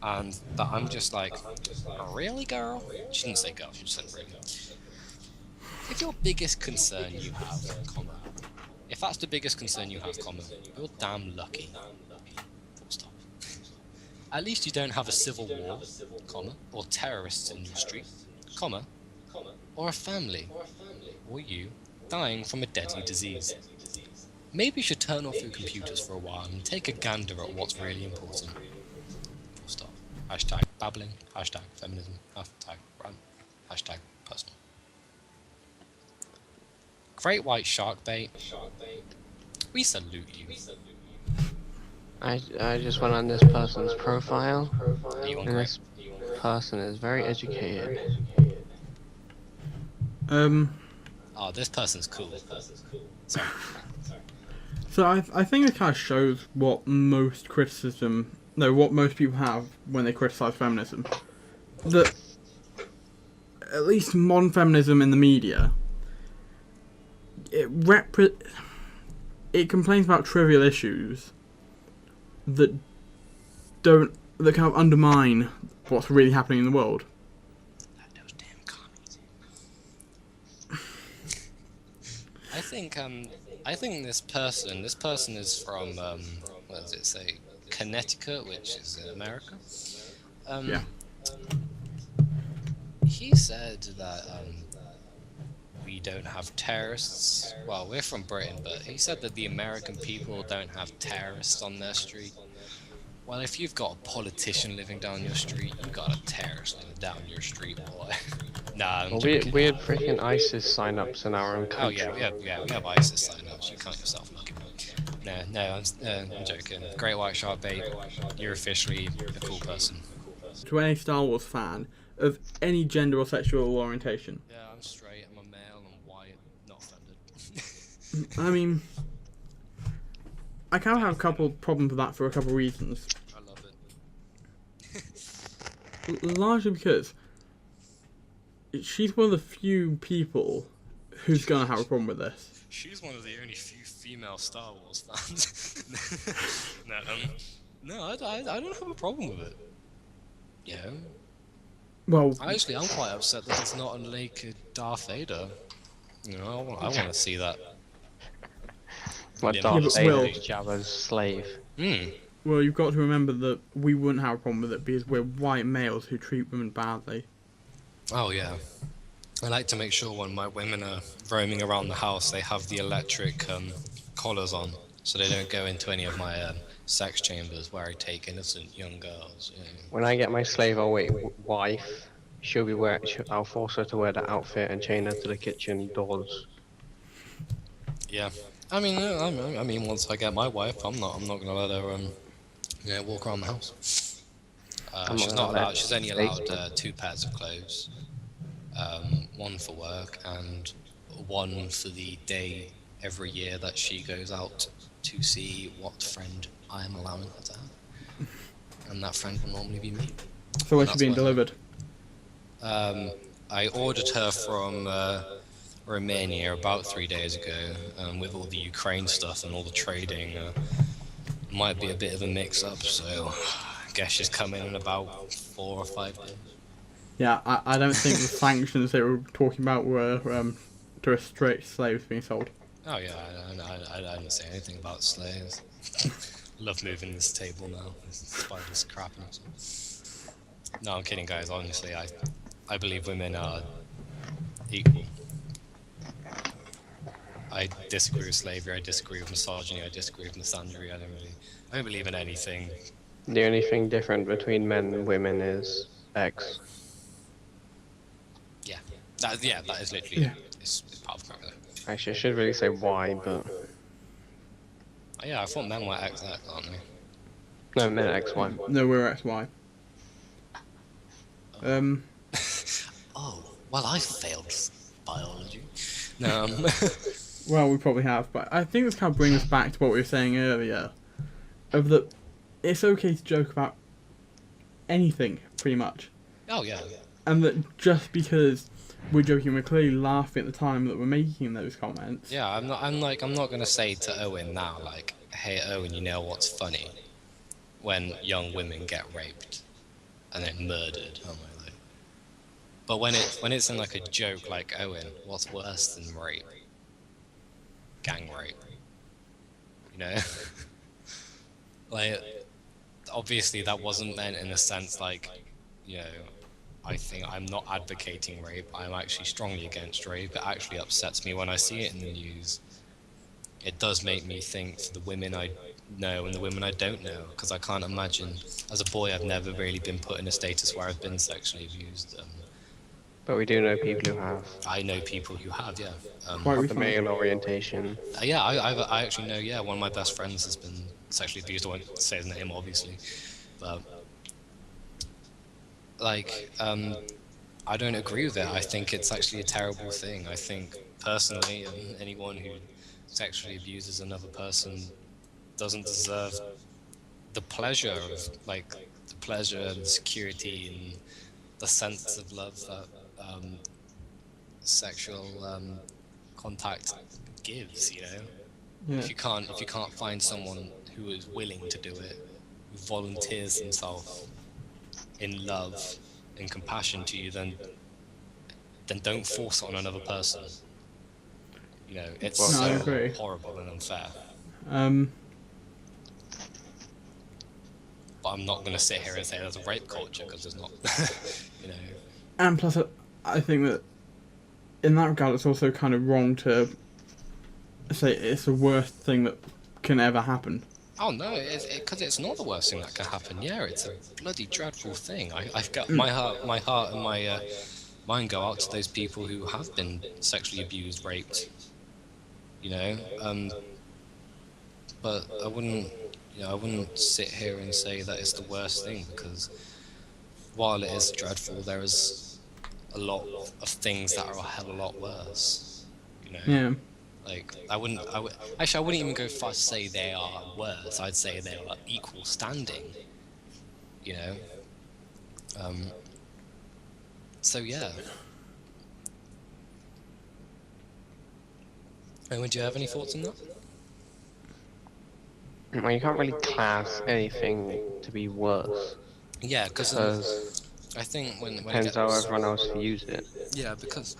And that I'm just like, really, girl? She didn't say girl, she just said really. If your biggest concern you have, comma, if that's the biggest concern you have, comma, you're damn lucky. Full stop. At least you don't have a civil war, comma, or terrorists in your street, comma, or a family, or you, dying from a deadly disease. Maybe you should turn off your computers for a while and take a gander at what's really important. Full stop. Hashtag babbling, hashtag feminism, hashtag rant, hashtag personal. Great white shark bait. We salute you. I just went on this person's profile, Are you on and great? this person is very educated. Oh, this person's cool. Sorry. So I think it kind of shows what most people have when they criticize feminism. That at least modern feminism in the media, it complains about trivial issues that kind of undermine what's really happening in the world. Those damn commies. I think this person is from what does it say? Connecticut, which is in America. Yeah. He said that we don't have terrorists. Well, we're from Britain, but he said that the American people don't have terrorists on their street. Well, if you've got a politician living down your street, you got a terrorist living down your street, boy. Nah, I'm Well, joking. we had freaking ISIS sign-ups in our own Oh country. yeah, we have ISIS sign-ups. You count yourself lucky. No, I'm joking. Great white shark bait. You're officially a cool person. To any Star Wars fan of any gender or sexual orientation. Yeah, I'm straight. I'm a male. I'm white. Not offended. I mean, I kind of have a couple problems with that for a couple of reasons. I love it. Largely because she's one of the few people who's going to have a problem with this. She's one of the only few female Star Wars fans. No, I don't have a problem with it. You know, Well, actually, I'm quite upset that it's not a naked Darth Vader. You know, I want to see that. What Yeah, Darth but Vader Will- is Jabba's slave. well, you've got to remember that we wouldn't have a problem with it because we're white males who treat women badly. Oh yeah. I like to make sure when my women are roaming around the house, they have the electric collars on, so they don't go into any of my sex chambers where I take innocent young girls. You know. When I get my slave wife, I'll force her to wear the outfit and chain her to the kitchen doors. Yeah. I mean, once I get my wife, I'm not gonna let her walk around the house. She's not allowed. She's only allowed 2 pairs of clothes. One for work and one for the day every year that she goes out to see what friend I am allowing her to have. And that friend will normally be me. So where's she That's being why- delivered? I ordered her from Romania about 3 days ago, with all the Ukraine stuff and all the trading. Might be a bit of a mix-up, so I guess she's coming in about 4 or 5 days. Yeah, I don't think the sanctions they were talking about were to restrict slaves being sold. Oh yeah, I didn't say anything about slaves. Love moving this table now. This spider's crapping. No, I'm kidding, guys. Honestly, I believe women are equal. I disagree with slavery. I disagree with misogyny. I disagree with misandry. I don't believe in anything. The only thing different between men and women is X. That is literally Yeah. it's part of crime. Though. Actually, I should really say why, but Oh, yeah, I thought men were X, aren't they? no, men XY. No, we're XY. Oh, well, I failed biology. No. Well, we probably have, but I think this kind of brings us back to what we were saying earlier, of that it's okay to joke about anything, pretty much, Oh yeah. and that just because we're joking, we're clearly laughing at the time that we're making those comments. Yeah, I'm not gonna say to Owen now, like, hey Owen, you know what's funny? When young women get raped and then murdered, oh my lord. But when it's in like a joke, like, Owen, what's worse than rape? Gang rape. You know? Like, obviously that wasn't meant in a sense like, you know, I think I'm not advocating rape. I'm actually strongly against rape. It actually upsets me when I see it in the news. It does make me think for the women I know and the women I don't know, because I can't imagine. As a boy, I've never really been put in a status where I've been sexually abused. But we do know people who have. I know people who have, yeah. Quite Of the recently. male orientation. Yeah, I actually know, yeah, one of my best friends has been sexually abused. I won't say his name, obviously. But, like, I don't agree with it. I think it's actually a terrible thing. I think, personally, anyone who sexually abuses another person doesn't deserve the pleasure of, like, the pleasure and security and the sense of love that sexual contact gives, you know? Yeah. If you can't find someone who is willing to do it, who volunteers themselves in love and compassion to you, then don't force it on another person. You know, it's No, I so agree. horrible and unfair. But I'm not going to sit here and say there's a rape culture, because there's not. You know. And plus, I think that in that regard, it's also kind of wrong to say it's the worst thing that can ever happen. Oh no, because it's not the worst thing that can happen. Yeah, it's a bloody dreadful thing. I've got my heart and my mind go out to those people who have been sexually abused, raped. You know, but I wouldn't sit here and say that it's the worst thing, because while it is dreadful, there is a lot of things that are a hell of a lot worse. You know. Yeah. Like, I wouldn't even go far to say they are worse. I'd say they are equal standing, you know? So, yeah. Owen, do you have any thoughts on that? Well, you can't really class anything to be worse. Yeah, because I think when it Depends how gets... everyone else views it. Yeah, because...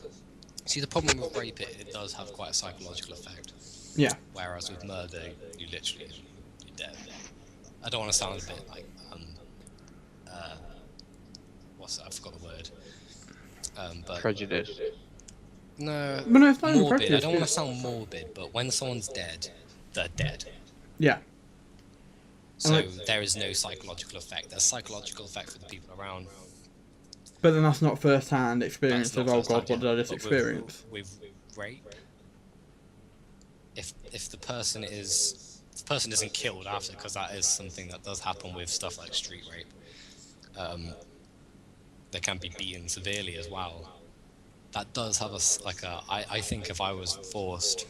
See, the problem with rape, it does have quite a psychological effect. Yeah. Whereas with murder, you're dead. I don't want to sound a bit like, I forgot the word. But Prejudice. But no, it's not even morbid. I prejudice, don't want yeah. to sound morbid, but when someone's dead, they're dead. Yeah. So like- there is no psychological effect. There's psychological effect for the people around. But then that's not first-hand experience That's of, not oh first-hand, god, what did I just but experience? With rape, if the person isn't killed after, because that is something that does happen with stuff like street rape. They can be beaten severely as well. That does have I think if I was forced,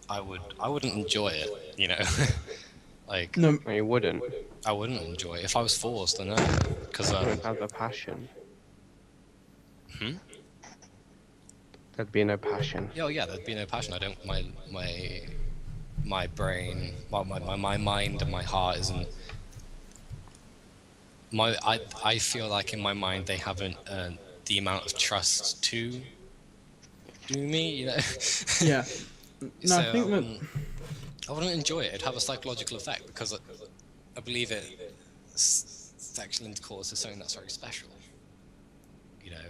I wouldn't enjoy it, you know. Like, No, No, you wouldn't. I wouldn't enjoy it if I was forced. I know, because You wouldn't have the passion. There'd be no passion. yeah, there'd be no passion. I don't my brain, my mind and my heart isn't. I feel like in my mind they haven't earned the amount of trust to do me, you know. yeah. No, So I think that... I wouldn't enjoy it. It'd have a psychological effect, because I believe sexual intercourse is something that's very special. You know,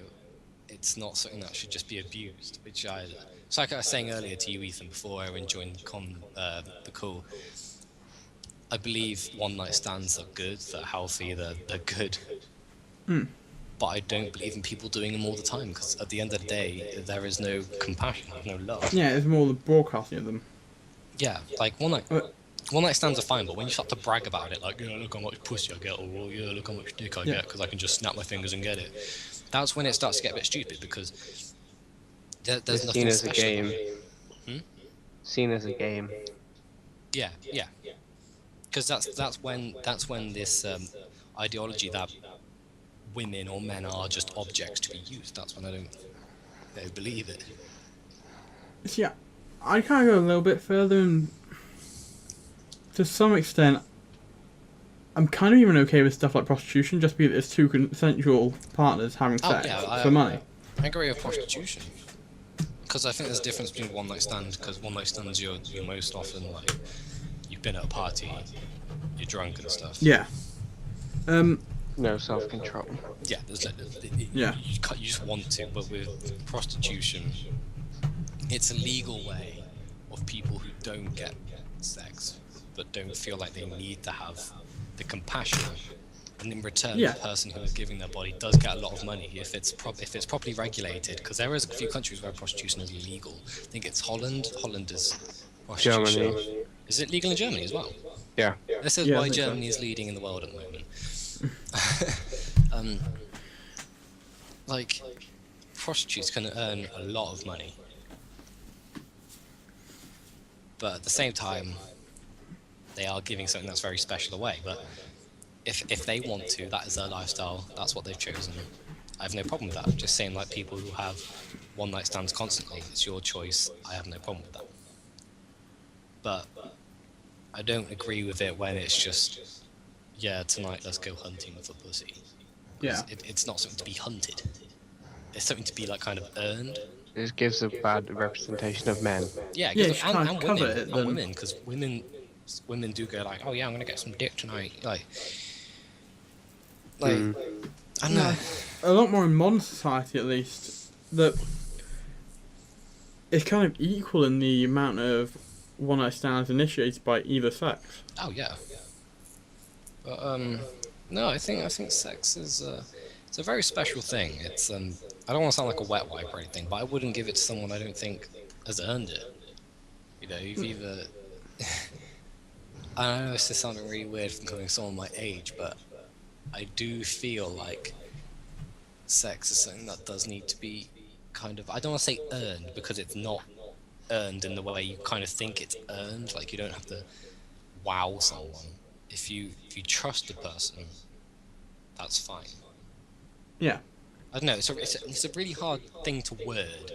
it's not something that should just be abused. It's like I was saying earlier to you, Ethan, before I joined the call. I believe one-night stands are good, they're healthy, they're good. but I don't believe in people doing them all the time, because at the end of the day, there is no compassion, no love. Yeah, it's more the broadcasting of them. Yeah, like one Uh, night stands are fine, but when you start to brag about it, like, yeah, look how much pussy I get, or yeah, look how much dick I get, because I can just snap my fingers and get it, that's when it starts to get a bit stupid, because there's It's nothing seen as a special. game. Hmm? Seen as a game. Yeah. Because that's when this ideology that women or men are just objects to be used. That's when I don't believe it. See, I kind of go a little bit further, and to some extent, I'm kind of even okay with stuff like prostitution, just because it's two consensual partners having sex for money. I agree with prostitution. Because I think there's a difference between one night stands, because one night stands you're most often like, you've been at a party, you're drunk and stuff. Yeah. No self-control. Yeah, Yeah. You just want to, but with prostitution, it's a legal way of people who don't get sex, but don't feel like they need to have the compassion. And in return, Yeah. the person who is giving their body does get a lot of money if it's properly regulated. Because there is a few countries where prostitution is illegal. I think it's Holland. Holland is prostitution. Germany. Is it legal in Germany as well? Yeah. This is Yeah, I why think so. Germany is leading in the world at the moment. Like, prostitutes can earn a lot of money, but at the same time, they are giving something that's very special away. But if they want to, that is their lifestyle. That's what they've chosen. I have no problem with that. I'm just saying, like, people who have one night stands constantly, it's your choice. I have no problem with that. But I don't agree with it when it's just, yeah, tonight let's go hunting for pussy. Yeah. It's not something to be hunted. It's something to be like kind of earned. It gives a bad representation of men. Yeah, Yeah, you and, should kind of and cover women, it then. because women do go like, oh yeah, I'm gonna get some dick tonight, like I don't know. A lot more in modern society, at least, that it's kind of equal in the amount of one-night stands initiated by either sex. Oh yeah. But no, I think sex is it's a very special thing. It's I don't want to sound like a wet wipe or anything, but I wouldn't give it to someone I don't think has earned it. You know, you've either I know this is sounding really weird from coming from someone my age, but I do feel like sex is something that does need to be kind of, I don't want to say earned, because it's not earned in the way you kind of think it's earned. Like, you don't have to wow someone. If you trust the person, that's fine. Yeah. I don't know, it's a really hard thing to word,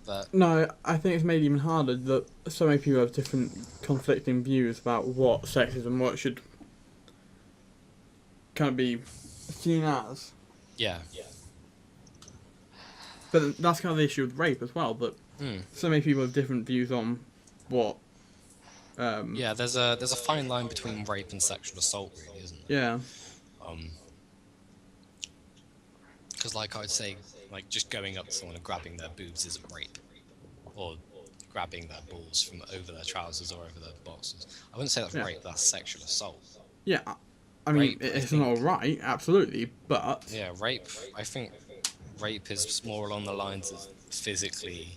but No, I think it's made even harder that so many people have different conflicting views about what sex is and what it should kind of be seen as. yeah. But that's kind of the issue with rape as well, that so many people have different views on what... Yeah, there's a fine line between rape and sexual assault, really, isn't there? Yeah. Because, like, I'd say, like, just going up to someone and grabbing their boobs isn't rape, or grabbing their balls from over their trousers or over their boxers. I wouldn't say that's rape. That's sexual assault. Yeah, I mean, Rape, it's not right, absolutely, but... Yeah, rape. I think rape is more along the lines of physically,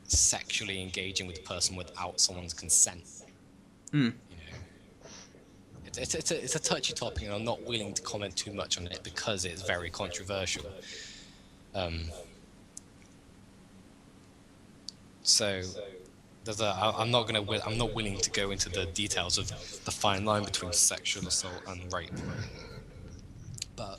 sexually engaging with the person without someone's consent. You know, it's a touchy topic, and I'm not willing to comment too much on it because it's very controversial. So I'm not willing to go into the details of the fine line between sexual assault and rape. But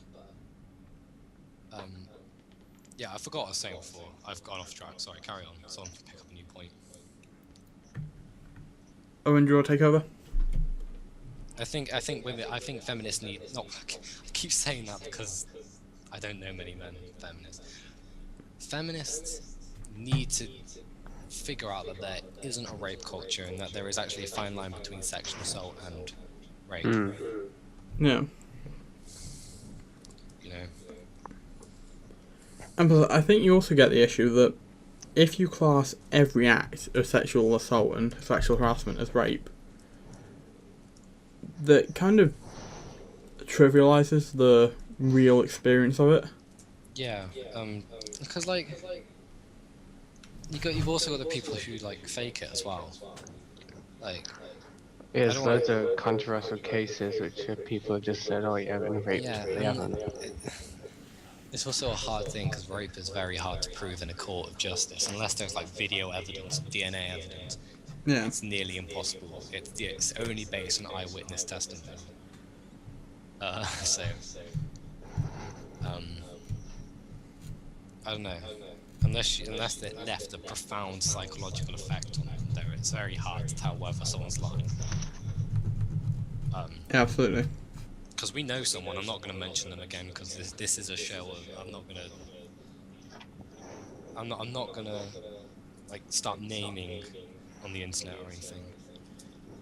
yeah, I forgot what I was saying before. I've gone off track. Sorry, carry on. So I'll pick up a new point. Owen, do you want to take over? I think feminists need. I keep saying that because I don't know many men feminists. Feminists need to figure out that there isn't a rape culture and that there is actually a fine line between sexual assault and rape. Yeah. You know. And plus, I think you also get the issue that if you class every act of sexual assault and sexual harassment as rape, that kind of trivialises the real experience of it. Yeah, because like you've also got the people who like fake it as well. Like I There's don't want. loads of controversial cases which people have just said, oh yeah, been raped. Yeah, They and haven't. it's also a hard thing because rape is very hard to prove in a court of justice unless there's like video evidence, DNA evidence. Yeah. It's nearly impossible. It's only based on eyewitness testimony. So I don't know. Unless it left a profound psychological effect on them, though, it's very hard to tell whether someone's lying. Yeah, absolutely. Because we know someone. I'm not going to mention them again because this is a show. I'm not gonna like start naming on the internet or anything.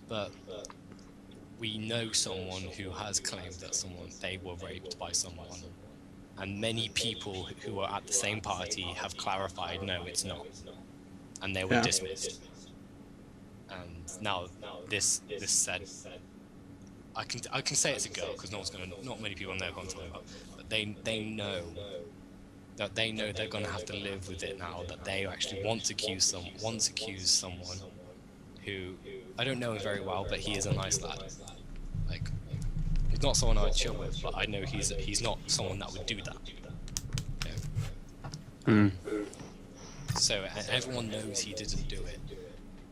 But we know someone who has claimed that they were raped by someone, and many people who were at the same party have clarified, no, it's not, and they were dismissed. And now this said, I can say it's a girl because not many people know who I'm talking about, but they know they're gonna have to live with it now, that they actually once accused someone who I don't know him very well, but he is a nice lad. Like, he's not someone I'd chill with, but I know he's not someone that would do that. So everyone knows he didn't do it,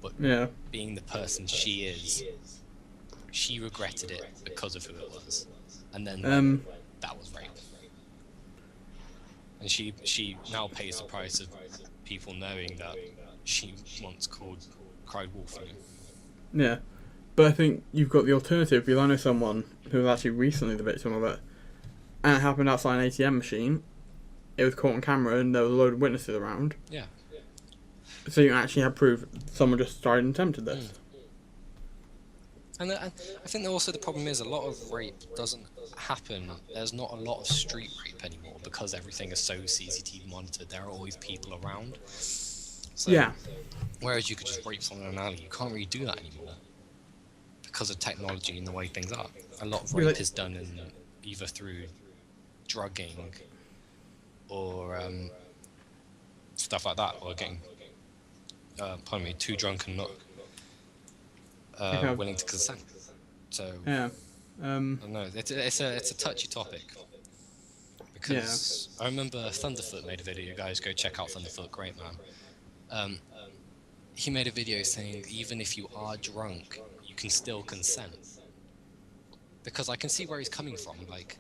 but being the person she is, she regretted it because of who it was, and then that was rape. And she now pays the price of people knowing that she once cried wolf. Yeah, but I think you've got the alternative, because I know someone who was actually recently the victim of it, and it happened outside an ATM machine. It was caught on camera, and there was a load of witnesses around. Yeah. So you actually have proof someone just tried and attempted this. And I think that also the problem is a lot of rape doesn't happen. There's not a lot of street rape anymore because everything is so CCTV monitored. There are always people around. So, yeah. Whereas you could just rape someone in an alley, you can't really do that anymore because of technology and the way things are. A lot of rape is done either through drugging or stuff like that, or getting too drunk and not willing to consent. So yeah, I don't know. It's a touchy topic because I remember Thunderfoot made a video. Guys, go check out Thunderfoot. Great man. He made a video saying even if you are drunk, you can still consent. Because I can see where he's coming from. Like,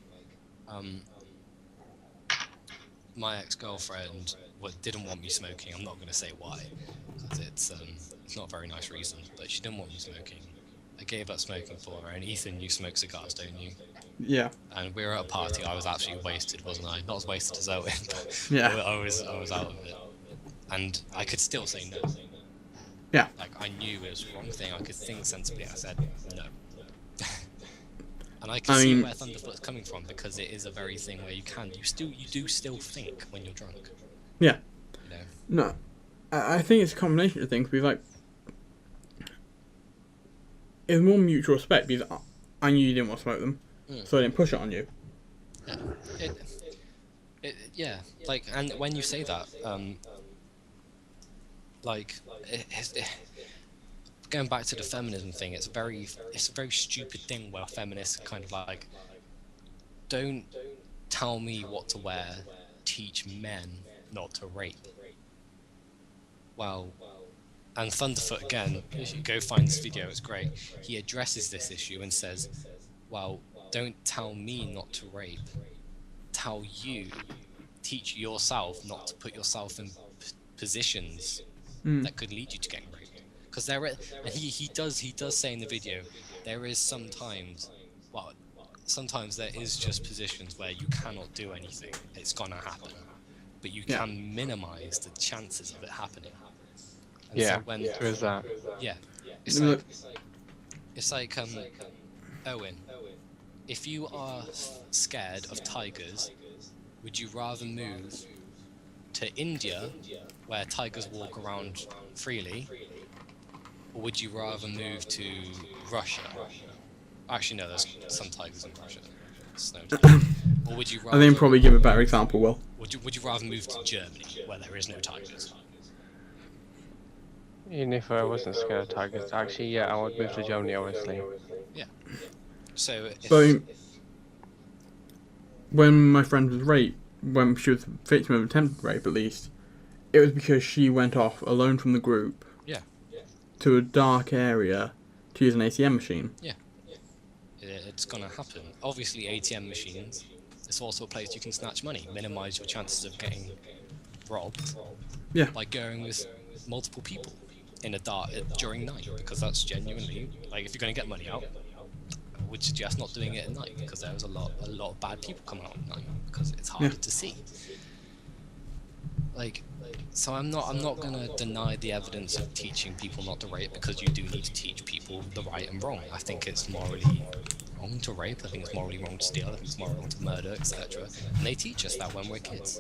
my ex-girlfriend didn't want me smoking. I'm not going to say why, because it's not a very nice reason, but she didn't want me smoking. I gave up smoking for her, and Ethan, you smoke cigars, don't you? Yeah. And we were at a party. I was absolutely wasted, wasn't I? Not as wasted as Owen, but yeah. I was out of it, and I could still say no. Yeah. Like, I knew it was the wrong thing. I could think sensibly. I said no. And I can see where Thunderfoot's coming from, because it is a very thing where you do still think when you're drunk. Yeah. You know? No, I think it's a combination of things. Because like, it's more mutual respect because I knew you didn't want to smoke them, so I didn't push it on you. Yeah. Yeah. Like, and when you say that, like, going back to the feminism thing, it's a very stupid thing where feminists kind of like, don't tell me what to wear, teach men not to rape. Well, and Thunderfoot again, if you go find this video, it's great. He addresses this issue and says, well, don't tell me not to rape, teach yourself not to put yourself in positions that could lead you to getting raped. Because he does say in the video, there is sometimes there is just positions where you cannot do anything. It's gonna happen, but you can minimize the chances of it happening. And so there's that. Yeah, it's like Owen, if you are scared of tigers, would you rather move to India, where tigers walk around freely, or would you rather move to Russia? Actually, no, there's some tigers in Russia. Snowden? Or would you rather? I think probably give a better example, Will. Would you rather move to Germany, where there is no tigers? Even if I wasn't scared of tigers, actually, yeah, I would move to Germany, obviously. Yeah. So if So, when my friend was raped, when she was a victim of attempted rape at least, it was because she went off alone from the group Yeah. to a dark area to use an ATM machine. it's gonna happen. Obviously, ATM machines. It's also a place you can snatch money, minimize your chances of getting robbed. Yeah. By going with multiple people in a dark during night, because that's genuinely like if you're gonna get money out, I would suggest not doing it at night because there's a lot of bad people coming out at night because it's harder to see. So I'm not gonna deny the evidence of teaching people not to rape, because you do need to teach people the right and wrong. I think it's morally wrong to rape. I think it's morally wrong to steal. I think it's morally wrong to murder, etc. And they teach us that when we're kids.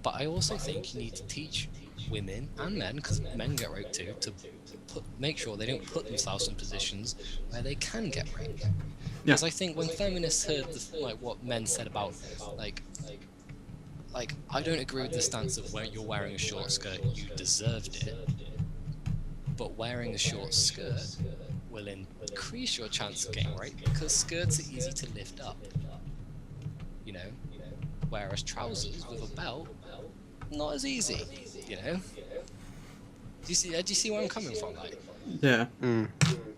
But I also think you need to teach women and men, because men get raped too, to make sure they don't put themselves in positions where they can get raped. Because I think when feminists heard what men said about I don't agree with the stance of where you're wearing a short skirt, you deserved it. But wearing a short skirt will increase your chance of getting raped because skirts are easy to lift up. You know? Whereas trousers with a belt, not as easy, you know? Do you see where I'm coming from? Yeah.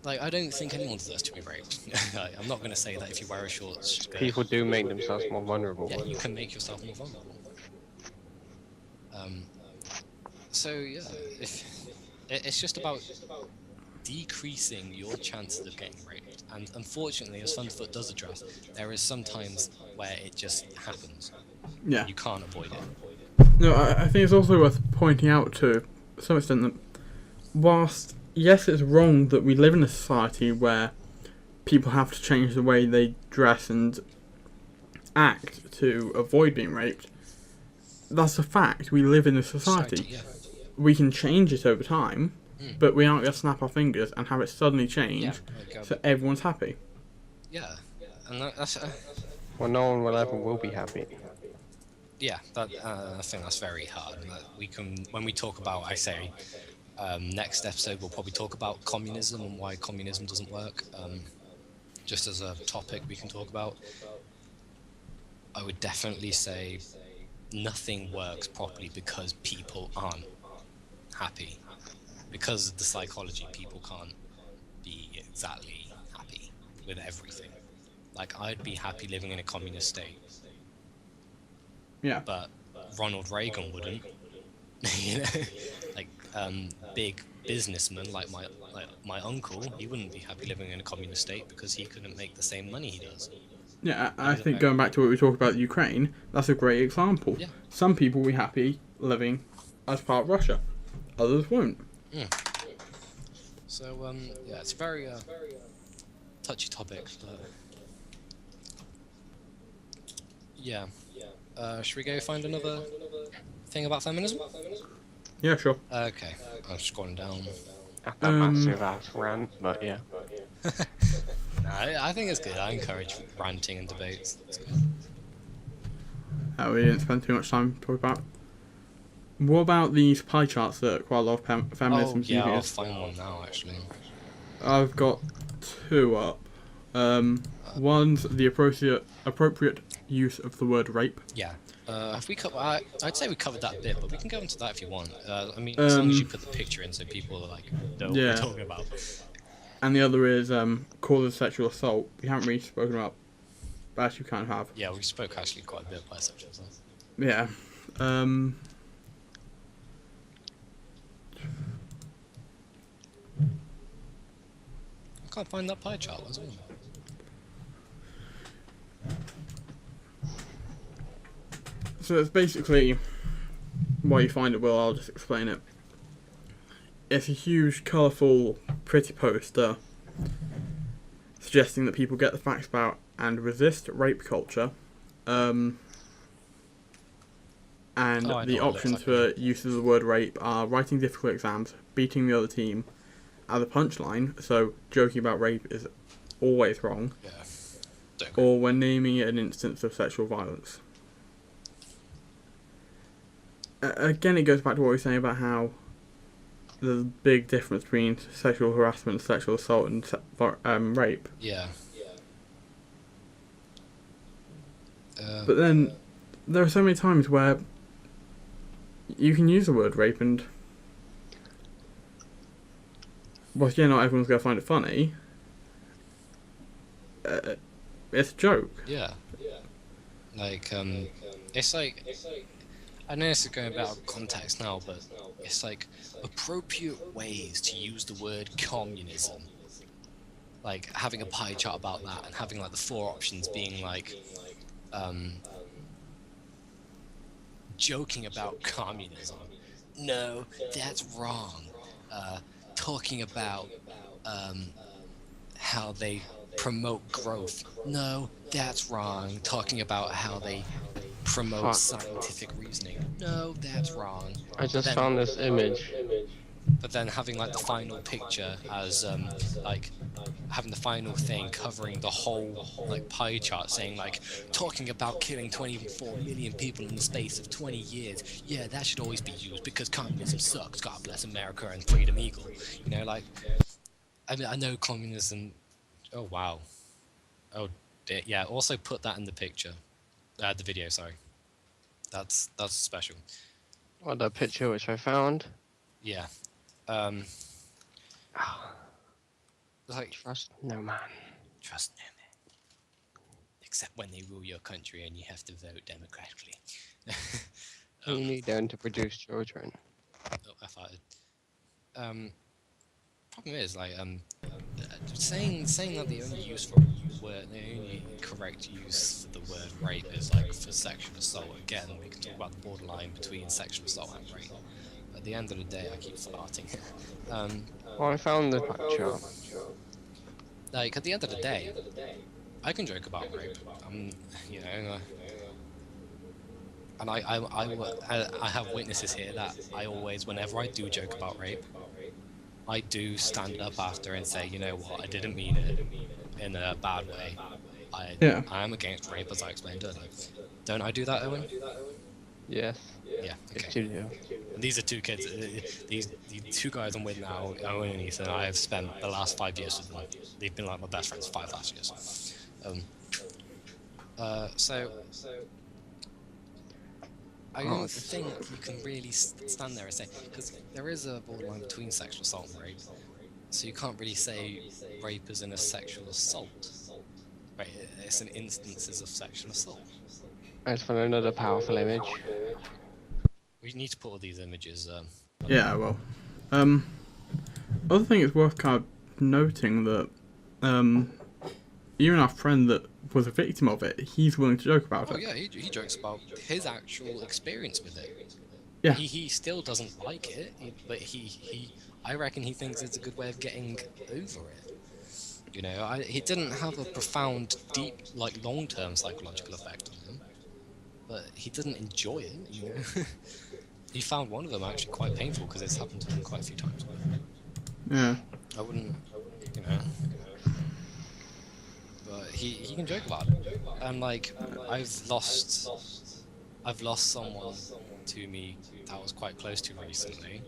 I don't think anyone deserves to be raped. I'm not going to say that if you wear a short skirt. People do make themselves more vulnerable. Yeah, you can make yourself more vulnerable. So yeah, it's just about decreasing your chances of getting raped. And unfortunately, as Thunderfoot does address, there is some times where it just happens. Yeah. You can't avoid it. No, I think it's also worth pointing out to some extent that whilst, yes, it's wrong that we live in a society where people have to change the way they dress and act to avoid being raped, that's a fact. We live in a society. Yeah. We can change it over time, but we aren't going to snap our fingers and have it suddenly change so everyone's happy. Yeah, and that's... Well, no one will be happy. Yeah, I think that's very hard. We can, when we talk about, next episode we'll probably talk about communism and why communism doesn't work. Just as a topic we can talk about. I would definitely say nothing works properly because people aren't happy. Because of the psychology, people can't be exactly happy with everything. I'd be happy living in a communist state. Yeah. But Ronald Reagan wouldn't. You know? Big businessmen like my uncle, he wouldn't be happy living in a communist state because he couldn't make the same money he does. Yeah, I think going back to what we talked about Ukraine, that's a great example. Yeah. Some people will be happy living as part of Russia. Others won't. So, it's a very touchy topic, but... Yeah. Should we go find another thing about feminism? Yeah, sure. Okay, I'm scrolling down. After a massive ass rant, but yeah. No, I think it's good. I encourage ranting and debates. It's good. We didn't spend too much time talking about. What about these pie charts that quite a lot of feminism yeah, I'll uses? find one now, actually. I've got two up. One's the appropriate use of the word rape. Yeah. Have we I'd say we covered that a bit, but we can go into that if you want. As long as you put the picture in so people know what we're talking about. And the other is cause of sexual assault. We haven't really spoken about, but actually we kind of have. Yeah, we spoke actually quite a bit about sexual assault. Yeah. I can't find that pie chart as well. So it's basically, while you find it, Will, I'll just explain it. It's a huge, colourful, pretty poster suggesting that people get the facts about and resist rape culture. And the options for use of the word rape are writing difficult exams, beating the other team, as a punchline, so joking about rape is always wrong. Yeah. Don't agree. or when naming it an instance of sexual violence. Again, it goes back to what we were saying about how there's a big difference between sexual harassment, sexual assault, and rape. Yeah. But then there are so many times where you can use the word rape and, well, yeah, not everyone's going to find it funny. It's a joke. Yeah. Like, it's like, I know this is going a bit out of context now, but it's like appropriate ways to use the word communism. Like having a pie chart about that and having like the 4 options being like, joking about communism. No, that's wrong. Talking about how they promote growth. No, that's wrong. Talking about how they promote scientific reasoning. No, that's wrong. I just found this image. But then having like the final picture as like having the final thing covering the whole like pie chart, saying like talking about killing 24 million people in the space of 20 years. Yeah, that should always be used because communism sucks. God bless America and Freedom Eagle. You know, like I mean, I know communism. Oh wow. Oh dear. Yeah. Also put that in the picture, the video. Sorry. That's special. What, the picture which I found? Yeah. Like Trust no man. trust no man, except when they rule your country and you have to vote democratically. Only down to produce children. Oh, I farted. Problem is like saying that the only useful word, the only correct use for the word rape is like for sexual assault. Again, we can talk about the borderline between sexual assault and rape. At the end of the day, I keep farting. Well, I found the picture. Like at the end of the day, I can joke about rape. You know, and I have witnesses here that I always, whenever I do joke about rape, I do stand up after and say, you know what, I didn't mean it in a bad way. I am against rape, as I explained earlier. Don't I do that, Owen? Yes. Yeah. Yes, Okay. you do. And these are 2 kids. These 2 guys I'm with now, Owen and Ethan. I have spent the last 5 years with them. They've been like my best friends 5 last years. So I don't think you can really stand there and say, because there is a borderline between sexual assault and rape, so you can't really say rape is in a sexual assault. Right? It's an instances of sexual assault. I just found another powerful image. We need to put all these images. Yeah, well. Other thing it's worth kind of noting that even our friend that was a victim of it, he's willing to joke about it. Oh yeah, he jokes about his actual experience with it. Yeah. He still doesn't like it, but I reckon he thinks it's a good way of getting over it. You know, he didn't have a profound, deep, like long-term psychological effect on him, but he didn't enjoy it. You know, he found one of them actually quite painful because it's happened to him quite a few times. Yeah. I wouldn't, you know. But he can joke about it, and like I've lost someone to me that was quite close to recently,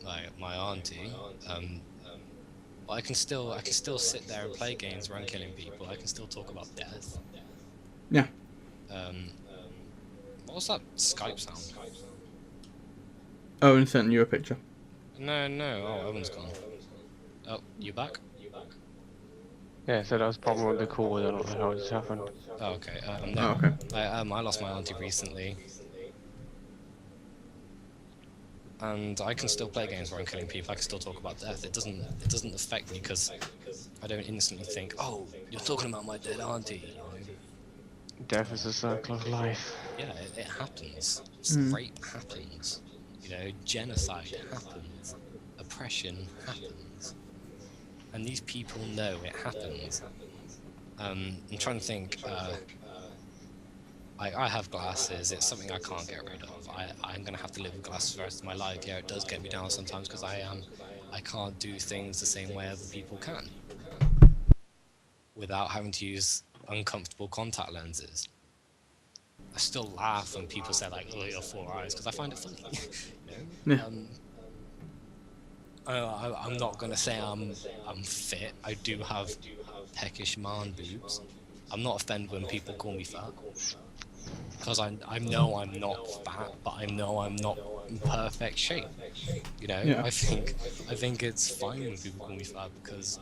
like my auntie. But I can still sit there and play games where I'm killing people. I can still talk about death. Yeah. What was that Skype sound? Owen sent you a picture. No. Oh, Owen's gone. Oh, you back? Yeah, so that was a problem with the call. I don't know what the hell just happened. Oh, okay. Oh, okay. I lost my auntie recently, and I can still play games where I'm killing people. I can still talk about death. It doesn't affect me because I don't instantly think, oh, you're talking about my dead auntie. You know? Death is a circle of life. Yeah, it happens. Rape happens. You know, genocide happens. Oppression happens. And these people know it happens. I'm trying to think. I have glasses. It's something I can't get rid of. I'm gonna have to live with glasses for the rest of my life. Yeah, it does get me down sometimes because I can't do things the same way other people can, without having to use uncomfortable contact lenses. I still laugh when people say like, "Oh, your 4 eyes," because I find it funny. Yeah. I'm not gonna say I'm fit. I do have peckish man boobs. I'm not offended when people call me fat, because I know I'm not fat, but I know I'm not in perfect shape. Yeah. I think it's fine when people call me fat because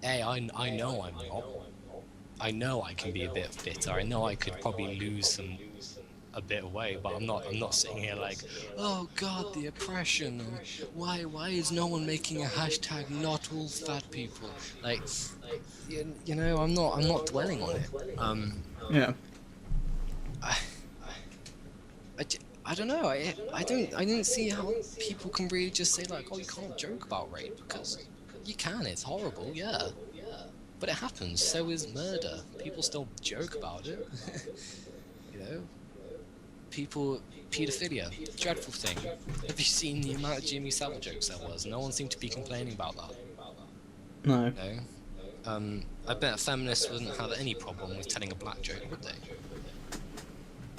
I know I'm not. I know I can be a bit fitter. I know I could probably lose a bit of weight, but I'm not sitting here like, oh God, the oppression. And why is no one making a hashtag not all fat people? Like, I'm not dwelling on it. Yeah. I, j- I don't know. I don't see how people can really just say like, oh, you can't joke about rape, because you can. It's horrible, yeah, but it happens. So is murder. People still joke about it. you know, people pedophilia, dreadful thing. Have you seen the amount of Jimmy Savile jokes there was? No one seemed to be complaining about that. No. I bet feminists wouldn't have any problem with telling a black joke, would they?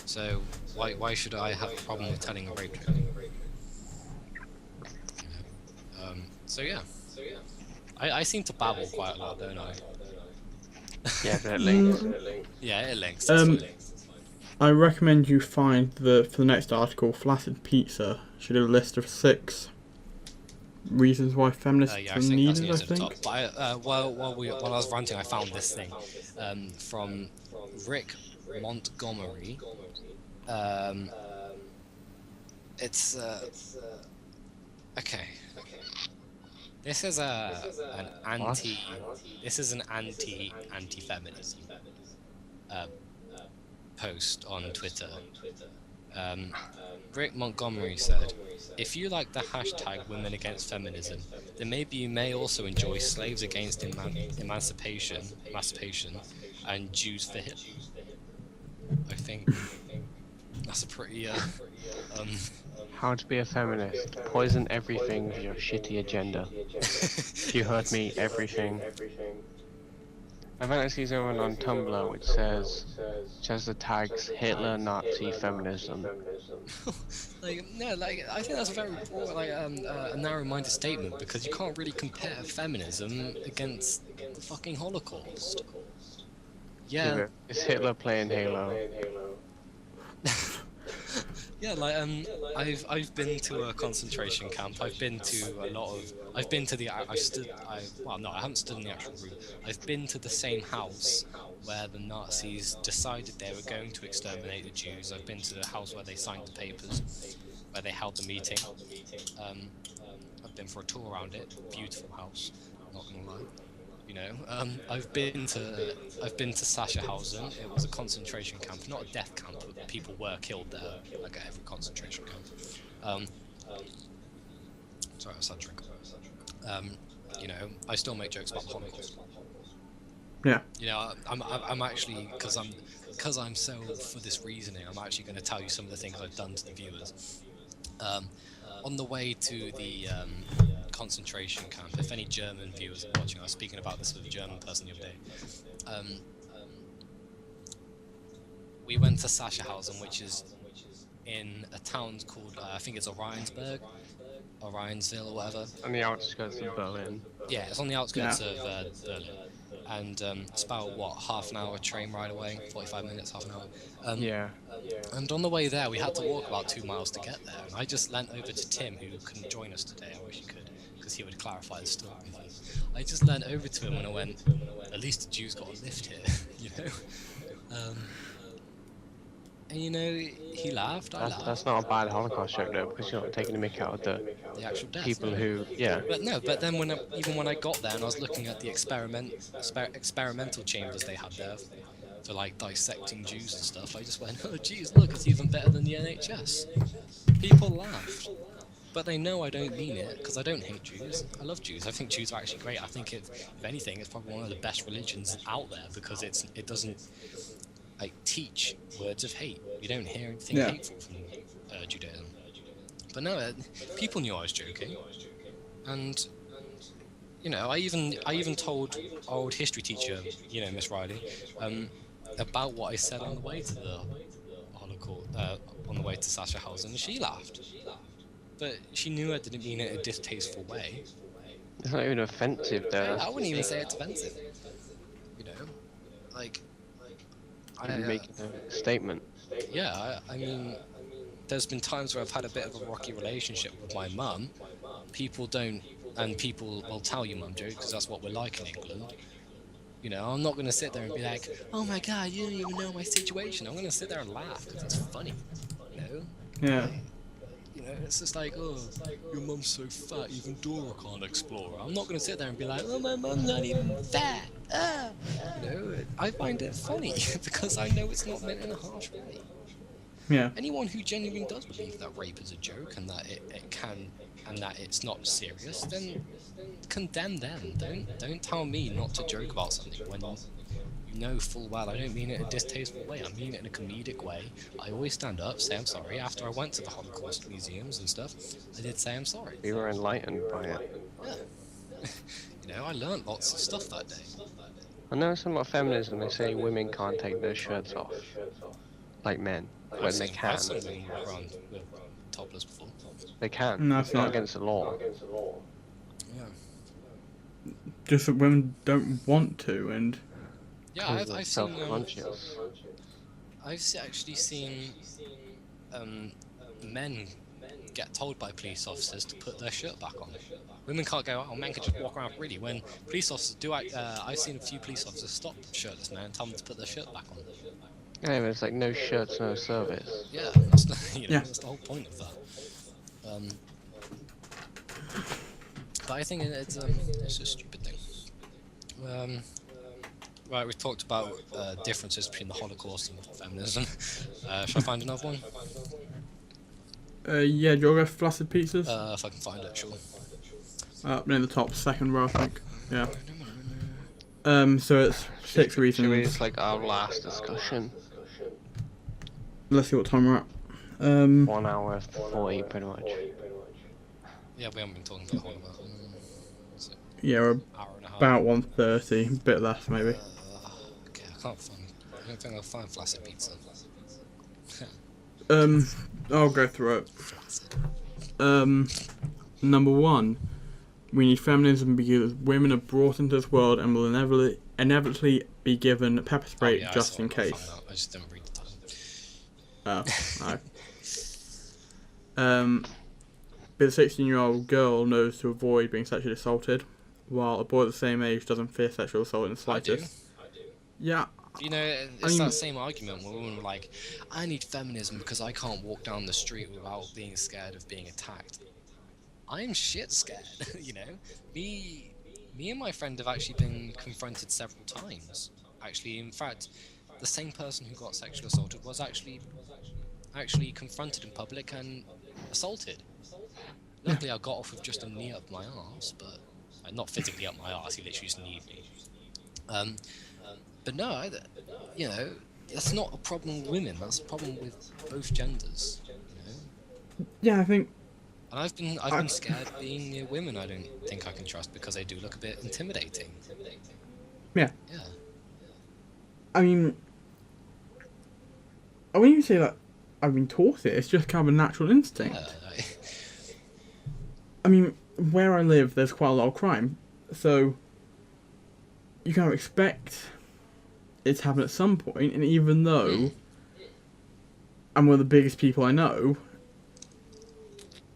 So why should I have a problem with telling a rape joke? So yeah, I seem to babble quite a lot, don't I? Yeah, but it links. Yeah, it links. That's fine. I recommend you find for the next article, Flaccid Pizza. She did a list of 6 reasons why feminists Yeah, are I think that's needed, near I to the top. think. But while I was ranting, I found this thing from Rick Montgomery. It's okay. This is an anti. This is an anti-feminism post on Twitter. Rick Montgomery said, "If you like the hashtag women against feminism, then maybe you may also enjoy slaves against emancipation, and Jews for Hitler." I think that's a pretty How to be a feminist. Poison everything with your shitty agenda. You heard me, everything. I've actually seen one on Tumblr which says the tags Hitler, Nazi, feminism. I think that's a very broad, a narrow-minded statement, because you can't really compare feminism against the fucking Holocaust. Yeah. Is Hitler playing Halo? Yeah, I've been to a concentration camp. I've been to I haven't stood in the actual room. I've been to the same house where the Nazis decided they were going to exterminate the Jews. I've been to the house where they signed the papers, where they held the meeting. I've been for a tour around it. Beautiful house, not gonna lie. I've been to Sachsenhausen. It was a concentration camp, not a death camp, but people were killed there, like at every concentration camp. Sorry, I was had a drink. I still make jokes about the Holocaust. Yeah. I'm actually, because I'm so for this reasoning, I'm actually going to tell you some of the things I've done to the viewers. On the way to the concentration camp, if any German viewers are watching, I was speaking about this with a German person the other day. We went to Sachsenhausen, which is in a town called, I think it's Orionsburg, Orionsville or whatever. On the outskirts of Berlin. Yeah, it's on the outskirts of Berlin. And it's about, half an hour train ride away, 45 minutes, half an hour. Yeah. And on the way there, we had to walk about 2 miles to get there. And I just leant over to Tim, who couldn't join us today. I wish he could, because he would clarify the story with me. I just leant over to him and I went, "At least the Jews got a lift here," And he laughed. I laughed. That's not a bad Holocaust joke though, because you're not taking the mick out of the actual death, people who, yeah. But then even when I got there and I was looking at the experimental chambers they had there for dissecting Jews and stuff, I just went, "Oh geez, look, it's even better than the NHS." People laughed, but they know I don't mean it, because I don't hate Jews. I love Jews. I think Jews are actually great. I think if anything, it's probably one of the best religions out there, because it doesn't teach words of hate. You don't hear anything hateful from Judaism. But no, people knew I was joking, and You know, I even told our old history teacher, you know, Miss Riley, about what I said on the way to the Holocaust, on the way to Sasha House, and she laughed. But she knew I didn't mean it in a distasteful way. It's not even offensive though. I That's wouldn't the even thing. say it's offensive. You know, like You'd be making a statement. yeah, I mean, there's been times where I've had a bit of a rocky relationship with my mum. People don't, and people will tell you mum jokes because that's what we're like in England. You know, I'm not going to sit there and be like, oh my god, you don't even know my situation. I'm going to sit there and laugh because it's funny. You know? Yeah. Like, you know, it's just like, oh, your mum's so fat, even Dora can't explore her. I'm not going to sit there and be like, oh, my mum's not even fat. Ah. You know, I find it funny because I know it's not meant in a harsh way. Yeah. Anyone who genuinely does believe that rape is a joke and that it can and that it's not serious, then condemn them. Don't tell me not to joke about something when you know full well I don't mean it in a distasteful way. I mean it in a comedic way. I always stand up, say I'm sorry. After I went to the Holocaust museums and stuff, I did say I'm sorry. We were enlightened by it. Yeah. You know, I learned lots of stuff that day. I know something about feminism. They say women can't take their shirts off, like men, when they can. I've seen women walk around with topless before. They can. No, It's it's not not. against the law. Yeah. Just that women don't want to, and Yeah, Because I've they're seen self-conscious. actually seen men get told by police officers to put their shirt back on. Women can't go, oh, men can just walk around freely. When police officers do, I've seen a few police officers stop shirtless men and tell them to put their shirt back on. Yeah, but it's like no shirts, no service. Yeah, that's the, Yeah. that's the whole point of that. But I think it's a stupid thing. Right, we've talked about differences between the Holocaust and feminism. Shall I find another one? yeah, do you want to go for flaccid pizzas? If I can find it, sure. Near the top, second row, I think. Yeah. So it's 6 Should we reasons. just like our last discussion? Let's see what time we're at. 1 hour 40, pretty much. Yeah, we haven't been talking about Holocaust. Yeah, we're Hour and a half. about 1:30, a bit less maybe. Okay, I can't find. I don't think I'll find flaccid pizza. I'll go through it. Number 1, we need feminism because women are brought into this world and will inevitably be given pepper spray I just saw in it, I found case. out, I just didn't read the title. No. But the 16-year-old girl knows to avoid being sexually assaulted, while a boy at the same age doesn't fear sexual assault in the I do. slightest. Yeah, You know, it's mean- that same argument where women are like, I need feminism because I can't walk down the street without being scared of being attacked. I'm shit scared, you know? Me and my friend have actually been confronted several times. Actually, in fact, the same person who got sexually assaulted was actually confronted in public and assaulted. Luckily, I got off with just a knee up my arse, but not physically up my arse. He literally just kneed me. But no, you know, that's not a problem with women. That's a problem with both genders. You know? yeah, I think And I've been scared being near women. I don't think I can trust because they do look a bit intimidating. Yeah. Yeah. I mean, when you say that I've been taught it, it's just kind of a natural instinct. Yeah. I mean, where I live, there's quite a lot of crime, so you kind of expect it to happen at some point, and even though I'm one of the biggest people I know,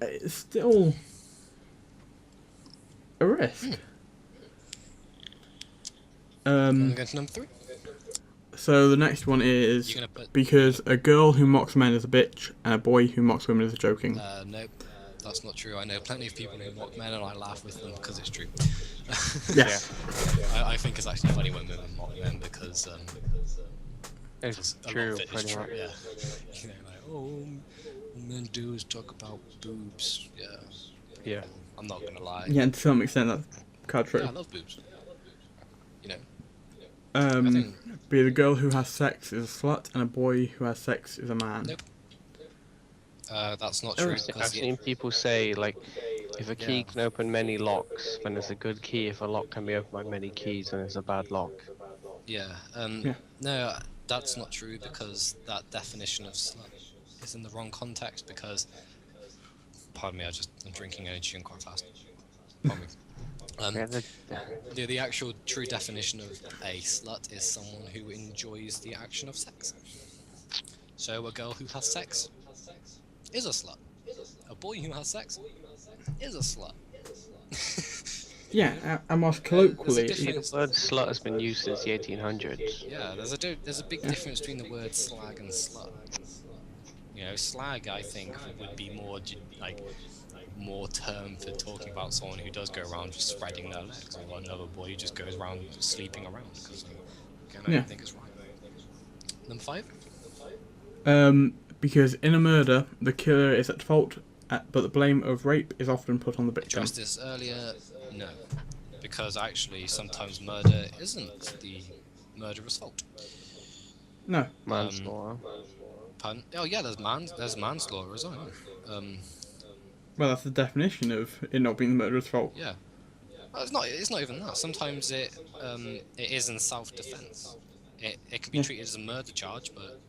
it's still a risk. I'm going to number 3. So the next one is You're gonna put because a girl who mocks men is a bitch, and a boy who mocks women is joking. nope. That's not true. I know plenty of people who mock men, and I laugh with them because it's true. Yes. I think it's actually funny when women mock men because It's a lot true, of it is pretty true. much. Yeah. You know, like, oh, all men do is talk about boobs. Yeah. Yeah. I'm not gonna lie. Yeah, and to some extent that's kind of Yeah, I true. love boobs. You know. I think Because a girl who has sex is a slut, and a boy who has sex is a man. Nope. That's not true I've because seen people say like If a Yeah. key can open many locks, then it's a good key. If a lock can be opened by many keys, then it's a bad lock. Yeah. Yeah. No, that's not true because that definition of slut is in the wrong context. Because, pardon me, I'm drinking energy and quite fast. Pardon me. Yeah, The actual true definition of a slut is someone who enjoys the action of sex. So a girl who has sex is a slut. A boy who has sex is a slut. Yeah, and whilst There's a colloquially, the difference. word slut has been used since the 1800s. Yeah, there's a big difference between the word slag and slut. You know, slag I think would be more term for talking about someone who does go around just spreading their legs, or another boy who just goes around sleeping around. Because again, I Yeah. don't think it's right. Number 5. Because in a murder, the killer is at fault, but the blame of rape is often put on the victim. Addressed this earlier. No, because actually sometimes murder isn't the murderer's fault. No. Manslaughter. Pardon? Oh yeah, there's manslaughter as well. Well, that's the definition of it not being the murderer's fault. Yeah. Well, it's not even that. Sometimes it is in self-defense. It can be Yeah. treated as a murder charge, but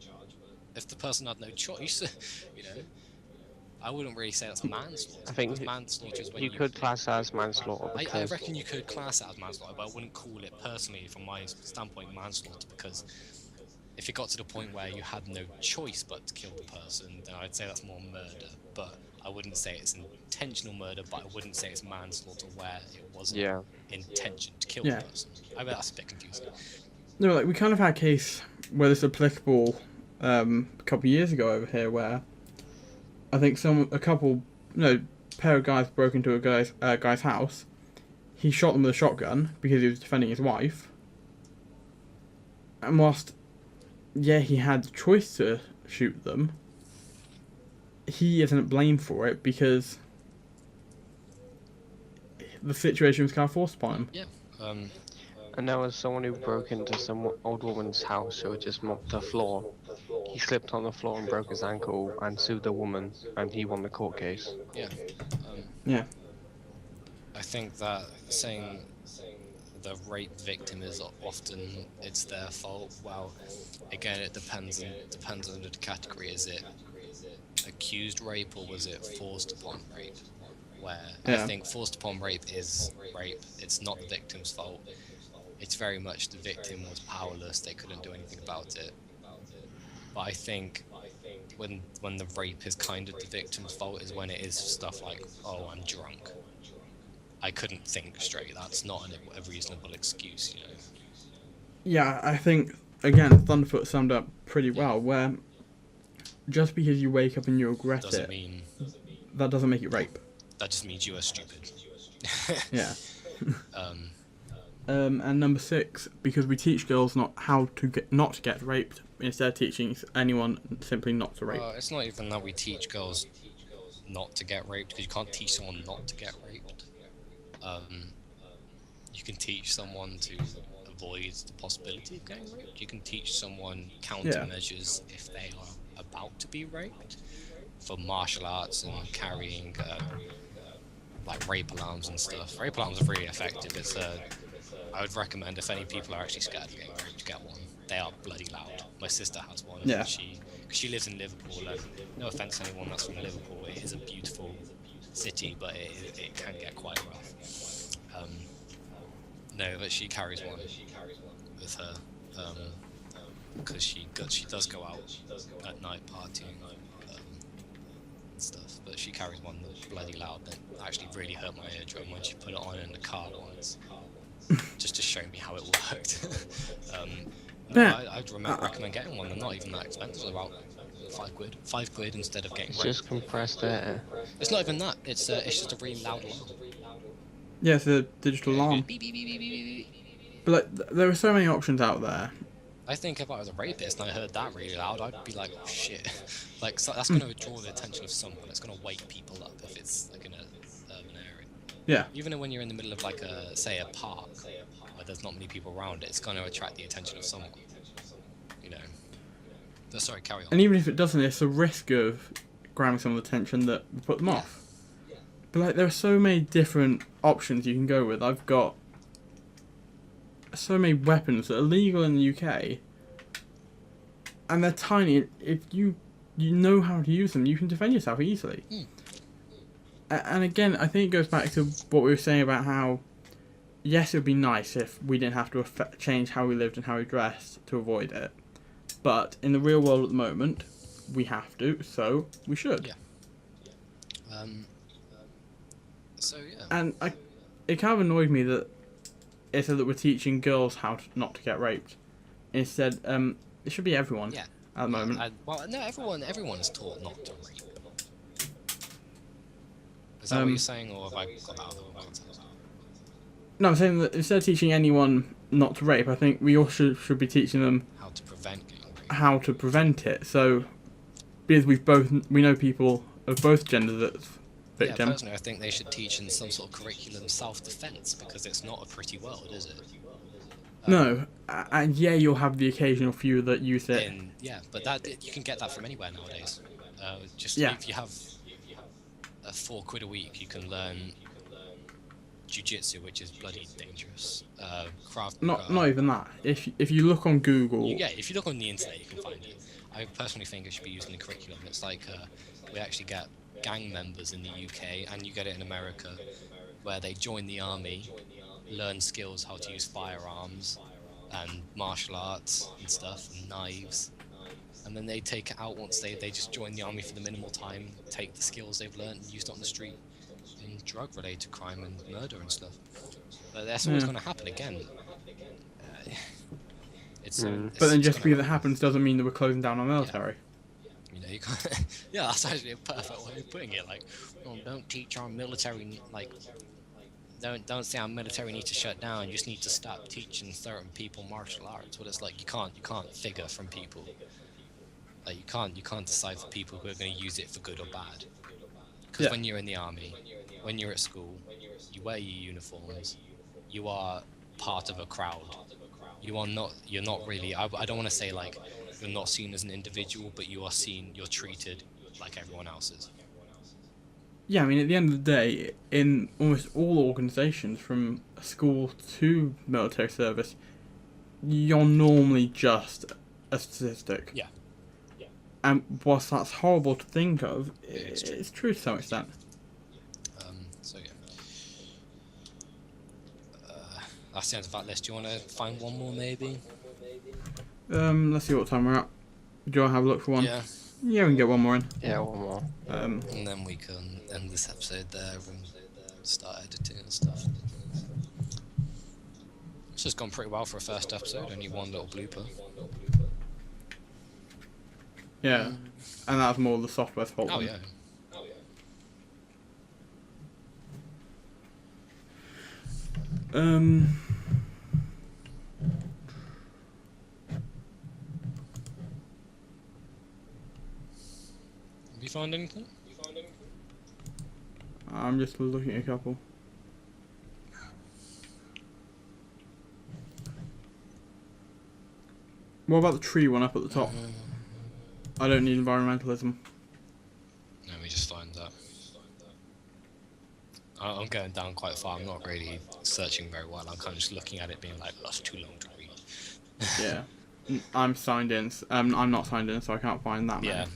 if the person had no choice, you know, I wouldn't really say that's manslaughter. I think because manslaughter is when you could class that as manslaughter I because reckon you could class it as manslaughter, but I wouldn't call it personally, from my standpoint, manslaughter, because if it got to the point where you had no choice but to kill the person, then I'd say that's more murder. But I wouldn't say it's intentional murder, but I wouldn't say it's manslaughter where it wasn't yeah, intention to kill Yeah. the person. I bet that's a bit confusing. No, like we kind of had a case where this is applicable a couple of years ago over here, where I think pair of guys broke into a guy's house. He shot them with a shotgun because he was defending his wife. And whilst, yeah, he had the choice to shoot them, he isn't blamed for it because the situation was kind of forced upon him. Yeah. and there was someone who broke into some old woman's house who had just mopped the floor. He slipped on the floor and broke his ankle and sued the woman, and he won the court case. Yeah. Yeah. I think that saying the rape victim is often it's their fault. Well, again, it depends on the category. Is it accused rape or was it forced upon rape? Where I think forced upon rape is rape. It's not the victim's fault. It's very much the victim was powerless. They couldn't do anything about it. But I think when the rape is kind of the victim's fault is when it is stuff like, oh, I'm drunk. I couldn't think straight. That's not a reasonable excuse, you know. Yeah, I think, again, Thunderfoot summed up pretty well, where just because you wake up and you regret Doesn't mean that doesn't make it rape. that just means you are stupid. Yeah. And number 6, because we teach girls not to get raped, instead of teaching anyone simply not to rape. Well, it's not even that we teach girls not to get raped, because you can't teach someone not to get raped. You can teach someone to avoid the possibility of getting raped. You can teach someone countermeasures if they are about to be raped, for martial arts and carrying like rape alarms and stuff. Rape alarms are really effective. I would recommend, if any people are actually scared of getting raped, to get one. They are bloody loud. My sister has one. Yeah. She lives in Liverpool, and no offense to anyone that's from Liverpool, it is a beautiful city, but it can get quite rough. No, but she carries one with her, because she does go out at night partying and stuff. But she carries one that's bloody loud. That actually really hurt my eardrum when she put it on in the car once, just to show me how it worked. I'd recommend getting one. They're not even that expensive. They're about £5. £5 instead of getting. It's just compressed air. It's not even that. It's just a really loud alarm. Yeah, it's a digital alarm. Beep, beep, beep, beep, beep, beep. But like, there are so many options out there. I think if I was a rapist and I heard that really loud, I'd be like, oh, shit. Like, so that's going to draw the attention of someone. It's going to wake people up if it's like in an urban area. Yeah. Even when you're in the middle of like a park where there's not many people around, it's going to attract the attention of someone. You know. No, sorry, carry on. And even if it doesn't, it's a risk of grabbing some of the attention that would put them off. But like, there are so many different options you can go with. I've got so many weapons that are legal in the UK, and they're tiny. If you know how to use them, you can defend yourself easily. And again, I think it goes back to what we were saying about how, yes, it would be nice if we didn't have to change how we lived and how we dressed to avoid it. But in the real world at the moment, we have to, so we should. Yeah. So yeah. And it kind of annoyed me that it said that we're teaching girls how not to get raped. Instead, it should be everyone. Yeah. At the moment. Well, no, everyone is taught not to rape. Is that what you're saying, or have I got out of the context? No, I'm saying that instead of teaching anyone not to rape, I think we all should be teaching them how to prevent getting raped. How to prevent it. So, because we know people of both genders that's victim. Yeah, personally, I think they should teach in some sort of curriculum self-defense, because it's not a pretty world, is it? No, and yeah, you'll have the occasional few that use it. Yeah, but you can get that from anywhere nowadays. If you have £4 a week, you can learn jiu-jitsu, which is bloody dangerous. Not even that. If you look on Google. If you look on the internet, you can find it. I personally think it should be used in the curriculum. It's like we actually get gang members in the UK, and you get it in America, where they join the army, learn skills how to use firearms and martial arts and stuff, and knives, and then they take it out once they just join the army for the minimal time, take the skills they've learned and used it on the street in drug-related crime and murder and stuff. But that's always going to happen again. But then just because it happens doesn't mean that we're closing down our military. You know, you can't. Yeah, that's actually a perfect way of putting it. Like, don't teach our military. Like, don't say our military needs to shut down. You just need to stop teaching certain people martial arts. What it's like, you can't figure from people. Like, you can't decide for people who are going to use it for good or bad. Because when you're in the army, when you're at school, you wear your uniforms. You are part of a crowd. You're not really. I don't want to say like you're not seen as an individual, but you're treated like everyone else is. Yeah, I mean, at the end of the day, in almost all organisations, from school to military service, you're normally just a statistic. Yeah. And whilst that's horrible to think of, it's true to some extent. So yeah. That's the end of that list. Do you want to find one more, maybe? Let's see what time we're at. Do you want to have a look for one? Yeah. Yeah, we can get one more in. Yeah, one more. And then we can end this episode there and start editing and stuff. It's just gone pretty well for a first episode. Only one little blooper. Yeah, and that's more the software's fault. Oh yeah. Have you found anything? I'm just looking at a couple. What about the tree one up at the top? I don't need environmentalism. Let me just find that. I'm going down quite far. I'm not really searching very well. I'm kind of just looking at it being like, that's too long to read. Yeah. I'm signed in. I'm not signed in, so I can't find that many. Yeah.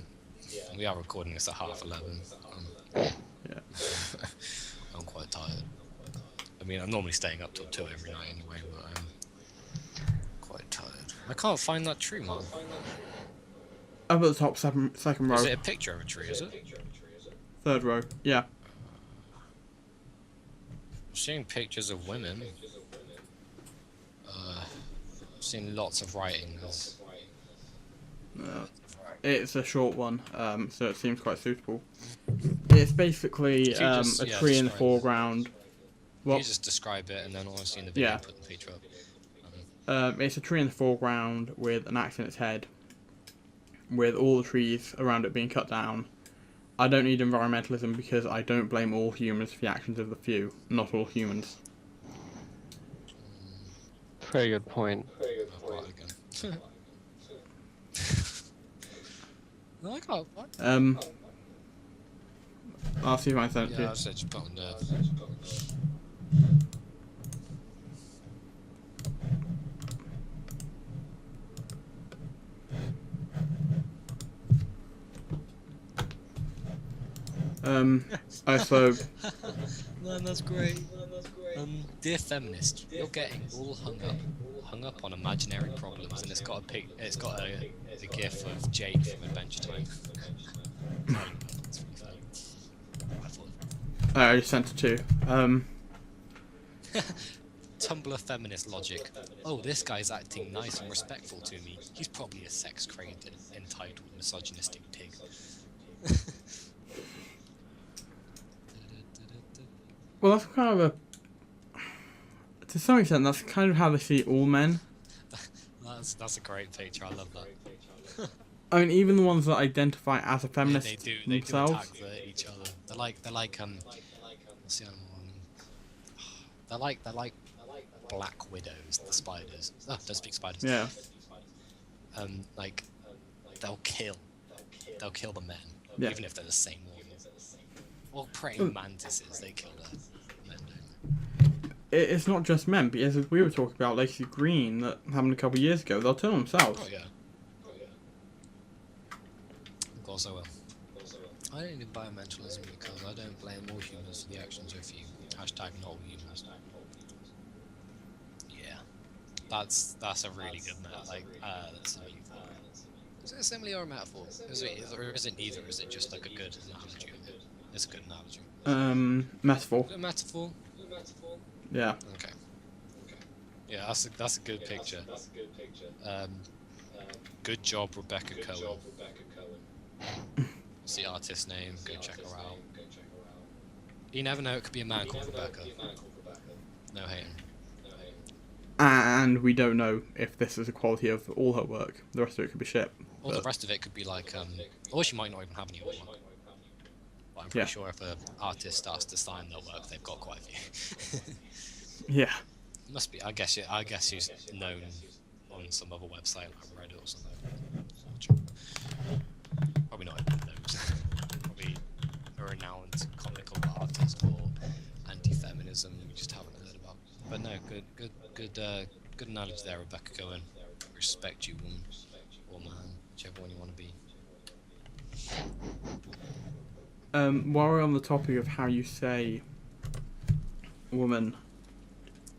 We are recording this at 11:30. Yeah. I'm quite tired. I mean, I'm normally staying up till 2 every night anyway, but I'm quite tired. I can't find that tree, man. Up at the top, second row. Is it a picture of a tree, is it? Third row, yeah. I'm seeing pictures of women. I've seen lots of writing. It's a short one, so it seems quite suitable. It's basically a tree in the foreground. You just describe it, and then obviously in the video put the picture up. It's a tree in the foreground with an axe in its head, with all the trees around it being cut down. I don't need environmentalism because I don't blame all humans for the actions of the few, not all humans. Very good point. No, I can't. I'll see if I can send it to Yeah, you. I said just put on there. So Man, that's great. Dear feminist, you're getting all hung up on imaginary problems, and it's got a gif of Jake from Adventure Time. That's really funny. I thought I just sent it to you. Tumblr feminist logic. Oh, this guy's acting nice and respectful to me. He's probably a sex-craved, entitled, misogynistic pig. Well, that's kind of to some extent, that's kind of how they see all men. That's a great picture. I love that. I mean, even the ones that identify as a Yeah, feminist they do themselves. attack each other. They're like what's the other one? They're like black widows, the spiders. Oh, don't speak spiders. Yeah. Like they'll kill the men, Yeah. even if they're the same one. Or praying mantises, they kill the men, don't they? It's not just men, because as we were talking about Lacey Green that happened a couple of years ago, they'll turn themselves. Oh yeah. Of course I will. I don't need environmentalism because I don't blame all humans for the actions of few. Hashtag not all humans. Yeah. That's a really good that's a really is it a simile or a metaphor? Or is it neither? Is it just like a good analogy? It's a good analogy. Metaphor. Is it a metaphor? Yeah. Okay. Yeah, that's a good picture. Good job, Rebecca Cohen. What's the artist's name? Go check her out. You never know, it could be a man called Rebecca. No hating. And we don't know if this is the quality of all her work. The rest of it could be shit. Or the rest of it could be like, or she might not even have any work. But I'm pretty sure if an artist starts to sign their work, they've got quite a few. Yeah. Must be. I guess she's known on some other website like Reddit or something. Probably not even those. Probably a renowned comical artist or anti-feminism we just haven't heard about. But no, good analogy there, Rebecca Cohen. Respect you, woman or man, whichever one you want to be. While we're on the topic of how you say woman,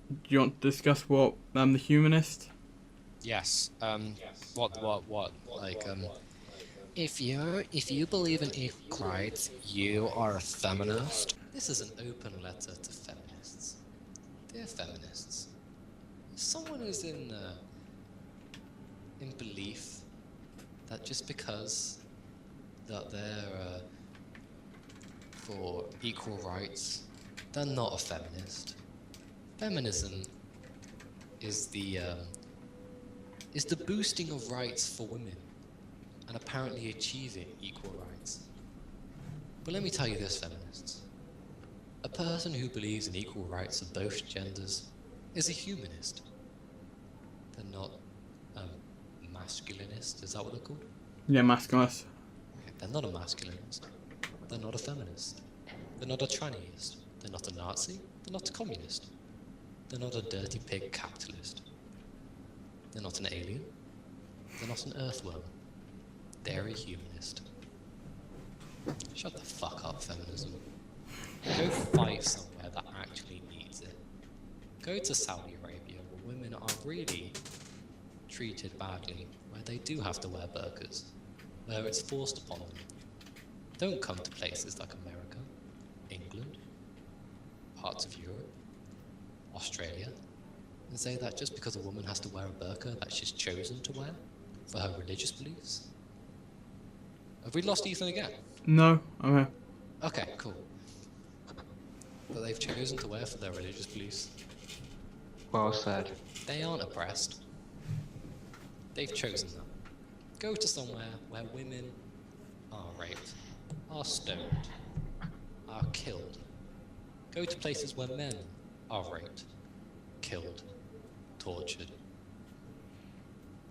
do you want to discuss what the humanist? Yes. What? Like, if you believe in equal rights, you are a feminist. This is an open letter to feminists. Dear feminists, if someone is in belief that just because that they're for equal rights, they're not a feminist. Feminism is the boosting of rights for women and apparently achieving equal rights. But let me tell you this, feminists. A person who believes in equal rights of both genders is a humanist. They're not masculinist, is that what they're called? Yeah, masculinist. They're not a masculinist. They're not a feminist. They're not a trannyist. They're not a Nazi. They're not a communist. They're not a dirty pig capitalist. They're not an alien. They're not an earthworm. They're a humanist. Shut the fuck up, feminism. Go fight somewhere that actually needs it. Go to Saudi Arabia where women are really treated badly, where they do have to wear burqas, where it's forced upon them. Don't come to places like America, England, parts of Europe, Australia, and say that just because a woman has to wear a burqa that she's chosen to wear for her religious beliefs. Have we lost Ethan again? No, I'm here. Okay, cool. That they've chosen to wear for their religious beliefs. Well said. They aren't oppressed. They've chosen that. Go to somewhere where women are raped, are stoned, are killed. Go to places where men are raped, killed, tortured.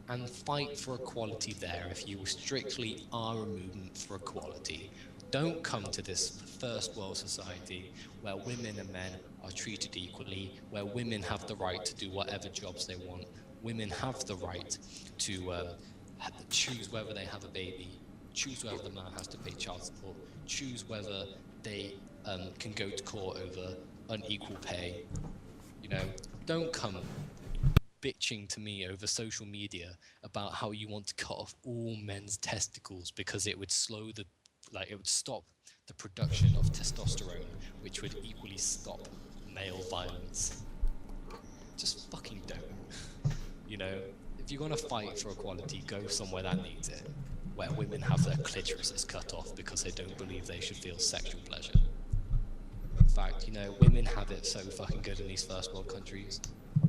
And fight for equality there if you strictly are a movement for equality. Don't come to this first world society where women and men are treated equally, where women have the right to do whatever jobs they want. Women have the right to choose whether they have a baby, choose whether the man has to pay child support, choose whether they can go to court over unequal pay. You know, don't come bitching to me over social media about how you want to cut off all men's testicles because it would it would stop the production of testosterone, which would equally stop male violence. Just fucking don't. You know, if you're gonna fight for equality, go somewhere that needs it, where women have their clitorises cut off because they don't believe they should feel sexual pleasure. In fact, you know, women have it so fucking good in these first world countries.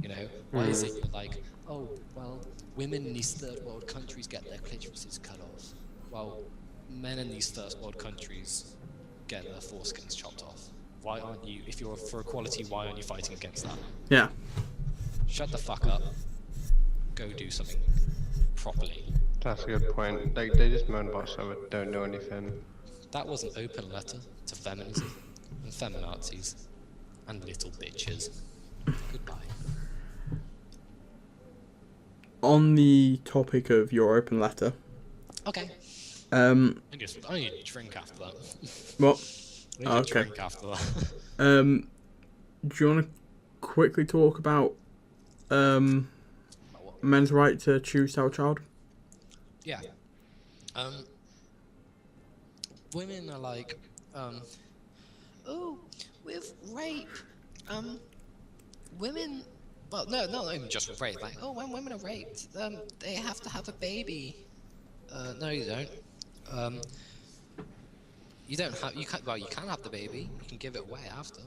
You know, why is it you're like, oh, well, women in these third world countries get their clitorises cut off? Well, men in these first world countries get their foreskins chopped off. Why aren't you, if you're for equality, why aren't you fighting against that? Yeah. Shut the fuck up. Go do something properly. That's a good point. They just moan about stuff but don't know anything. That was an open letter to feminism and feminazis and little bitches. Goodbye. On the topic of your open letter, Okay. I need a drink after that. what? I need a drink after that. Do you want to quickly talk about men's right to choose to have a child? Yeah. Women are like, oh, with rape, women. Well, no, not even just with rape. Like, oh, when women are raped, they have to have a baby. No, you don't. You don't have. You can't. Well, you can have the baby. You can give it away after.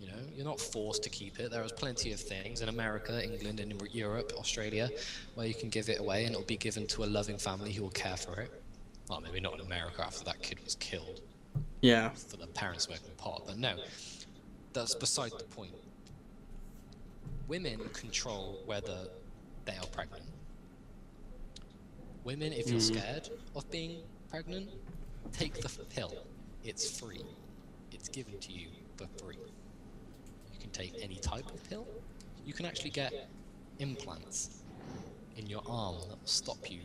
You know, you're not forced to keep it. There is plenty of things in America, England, and in Europe, Australia, where you can give it away, and it'll be given to a loving family who will care for it. Well, maybe not in America after that kid was killed. Yeah. For the parents smoking pot, but no, that's beside the point. Women control whether they are pregnant. Women, if you're scared of being pregnant, take the pill. It's free. It's given to you for free. You can take any type of pill. You can actually get implants in your arm that will stop you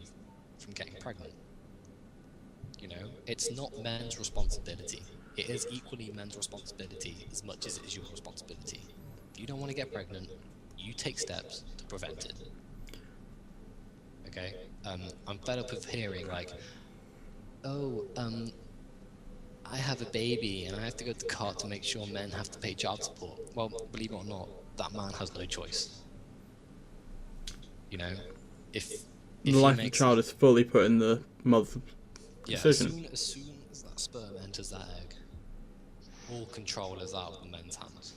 from getting pregnant. You know, it's not men's responsibility. It is equally men's responsibility as much as it is your responsibility. If you don't want to get pregnant, you take steps to prevent it. Okay? I'm fed up of hearing like, oh, I have a baby and I have to go to court to make sure men have to pay child support. Well, believe it or not, that man has no choice. You know, if the life of the child is fully put in the mother's decision. As soon as that sperm enters that egg, all control is out of the men's hands.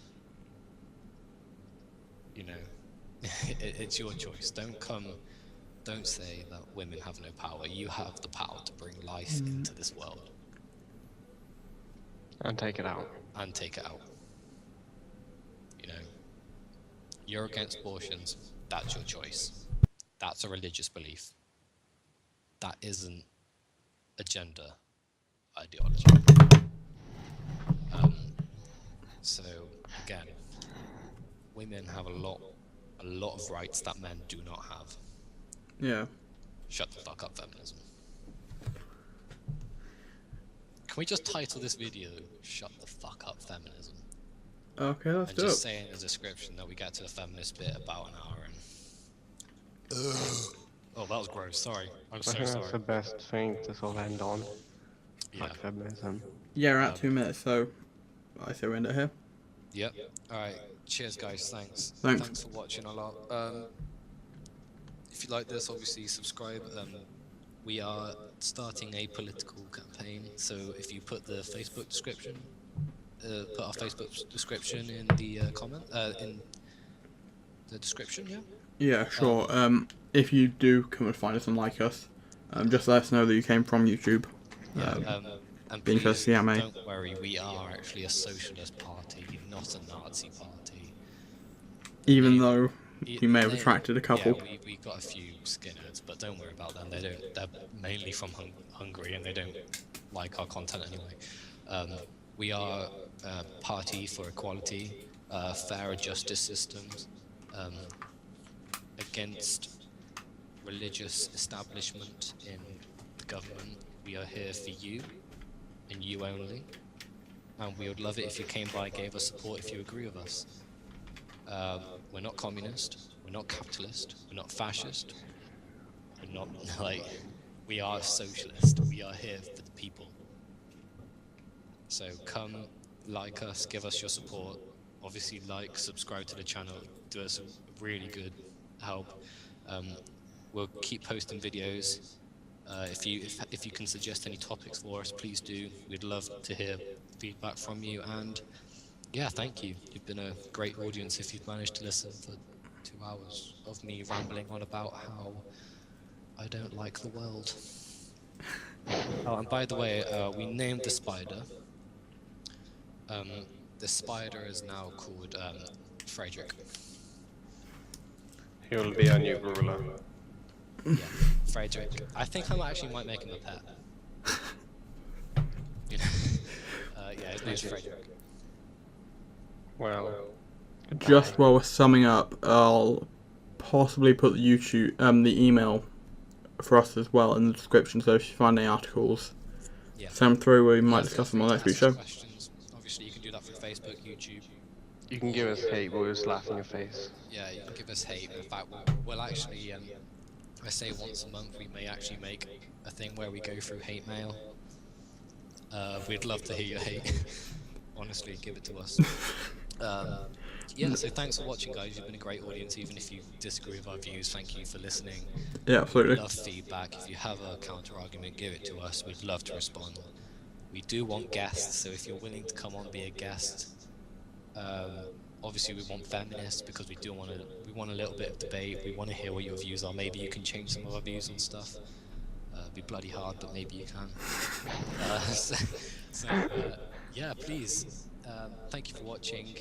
You know, it's your choice. Don't say that women have no power. You have the power to bring life into this world. And take it out. You know, you're against abortions. That's your choice. That's a religious belief. That isn't a gender ideology. So again, women have a lot of rights that men do not have. Yeah. Shut the fuck up, feminism. Can we just title this video "Shut the fuck up, feminism"? Okay, let's and do it. just say in the description that we get to the feminist bit about an hour and. Oh, that was gross. Sorry, I'm so I think sorry. that's the best thing to sort of end on. Yeah. Like feminism. Yeah, we're at 2 minutes, so I say we end it here. Yep. All right. Cheers, guys. Thanks. Thanks. Thanks for watching a lot. If you like this, obviously subscribe. We are starting a political campaign, so if you put the Facebook description, put our Facebook description in the in the description, yeah. Yeah, sure. If you do come and find us and like us, just let us know that you came from YouTube. And be interested to see how many. don't worry, we are actually a socialist party, not a Nazi party. Even though you may have attracted a couple. Yeah, we got a few skinheads, but don't worry about them. They're mainly from Hungary, and they don't like our content anyway. We are a party for equality, fairer justice systems, against religious establishment in the government. We are here for you, and you only. And we would love it if you came by and gave us support if you agree with us. We're not communist, we're not capitalist, we're not fascist, we're not we are socialist. We are here for the people. So come, like us, give us your support. Obviously, subscribe to the channel, do us really good help. We'll keep posting videos. If you can suggest any topics for us, please do. We'd love to hear feedback from you. And yeah, thank you. You've been a great audience if you've managed to listen for 2 hours of me rambling on about how I don't like the world. Oh, and by the way, we named the spider. The spider is now called Frederick. He will be our new ruler. Yeah, Frederick. I think I might make him a pet. You know? Yeah, his name's Frederick. Well, Just while we're summing up, I'll possibly put the YouTube, the email for us as well in the description. So if you find any articles, Yeah. send them through. We might Yeah, discuss feel them on free next to week's ask show. questions. Obviously, you can do that through Facebook, YouTube. you can give us hate, but we'll just laugh in your face. Yeah, you can give us hate. In fact, we'll actually, I say once a month, we may actually make a thing where we go through hate mail. We'd love to hear your hate. Honestly, give it to us. Yeah, so thanks for watching, guys. You've been a great audience, even if you disagree with our views. Thank you for listening. Yeah, absolutely. We love feedback. If you have a counter argument, give it to us. We'd love to respond. We do want guests, so if you're willing to come on, be a guest. Obviously, we want feminists because we want a little bit of debate. We want to hear what your views are. Maybe you can change some of our views on stuff. It'd be bloody hard, but maybe you can. Yeah, please. Thank you for watching.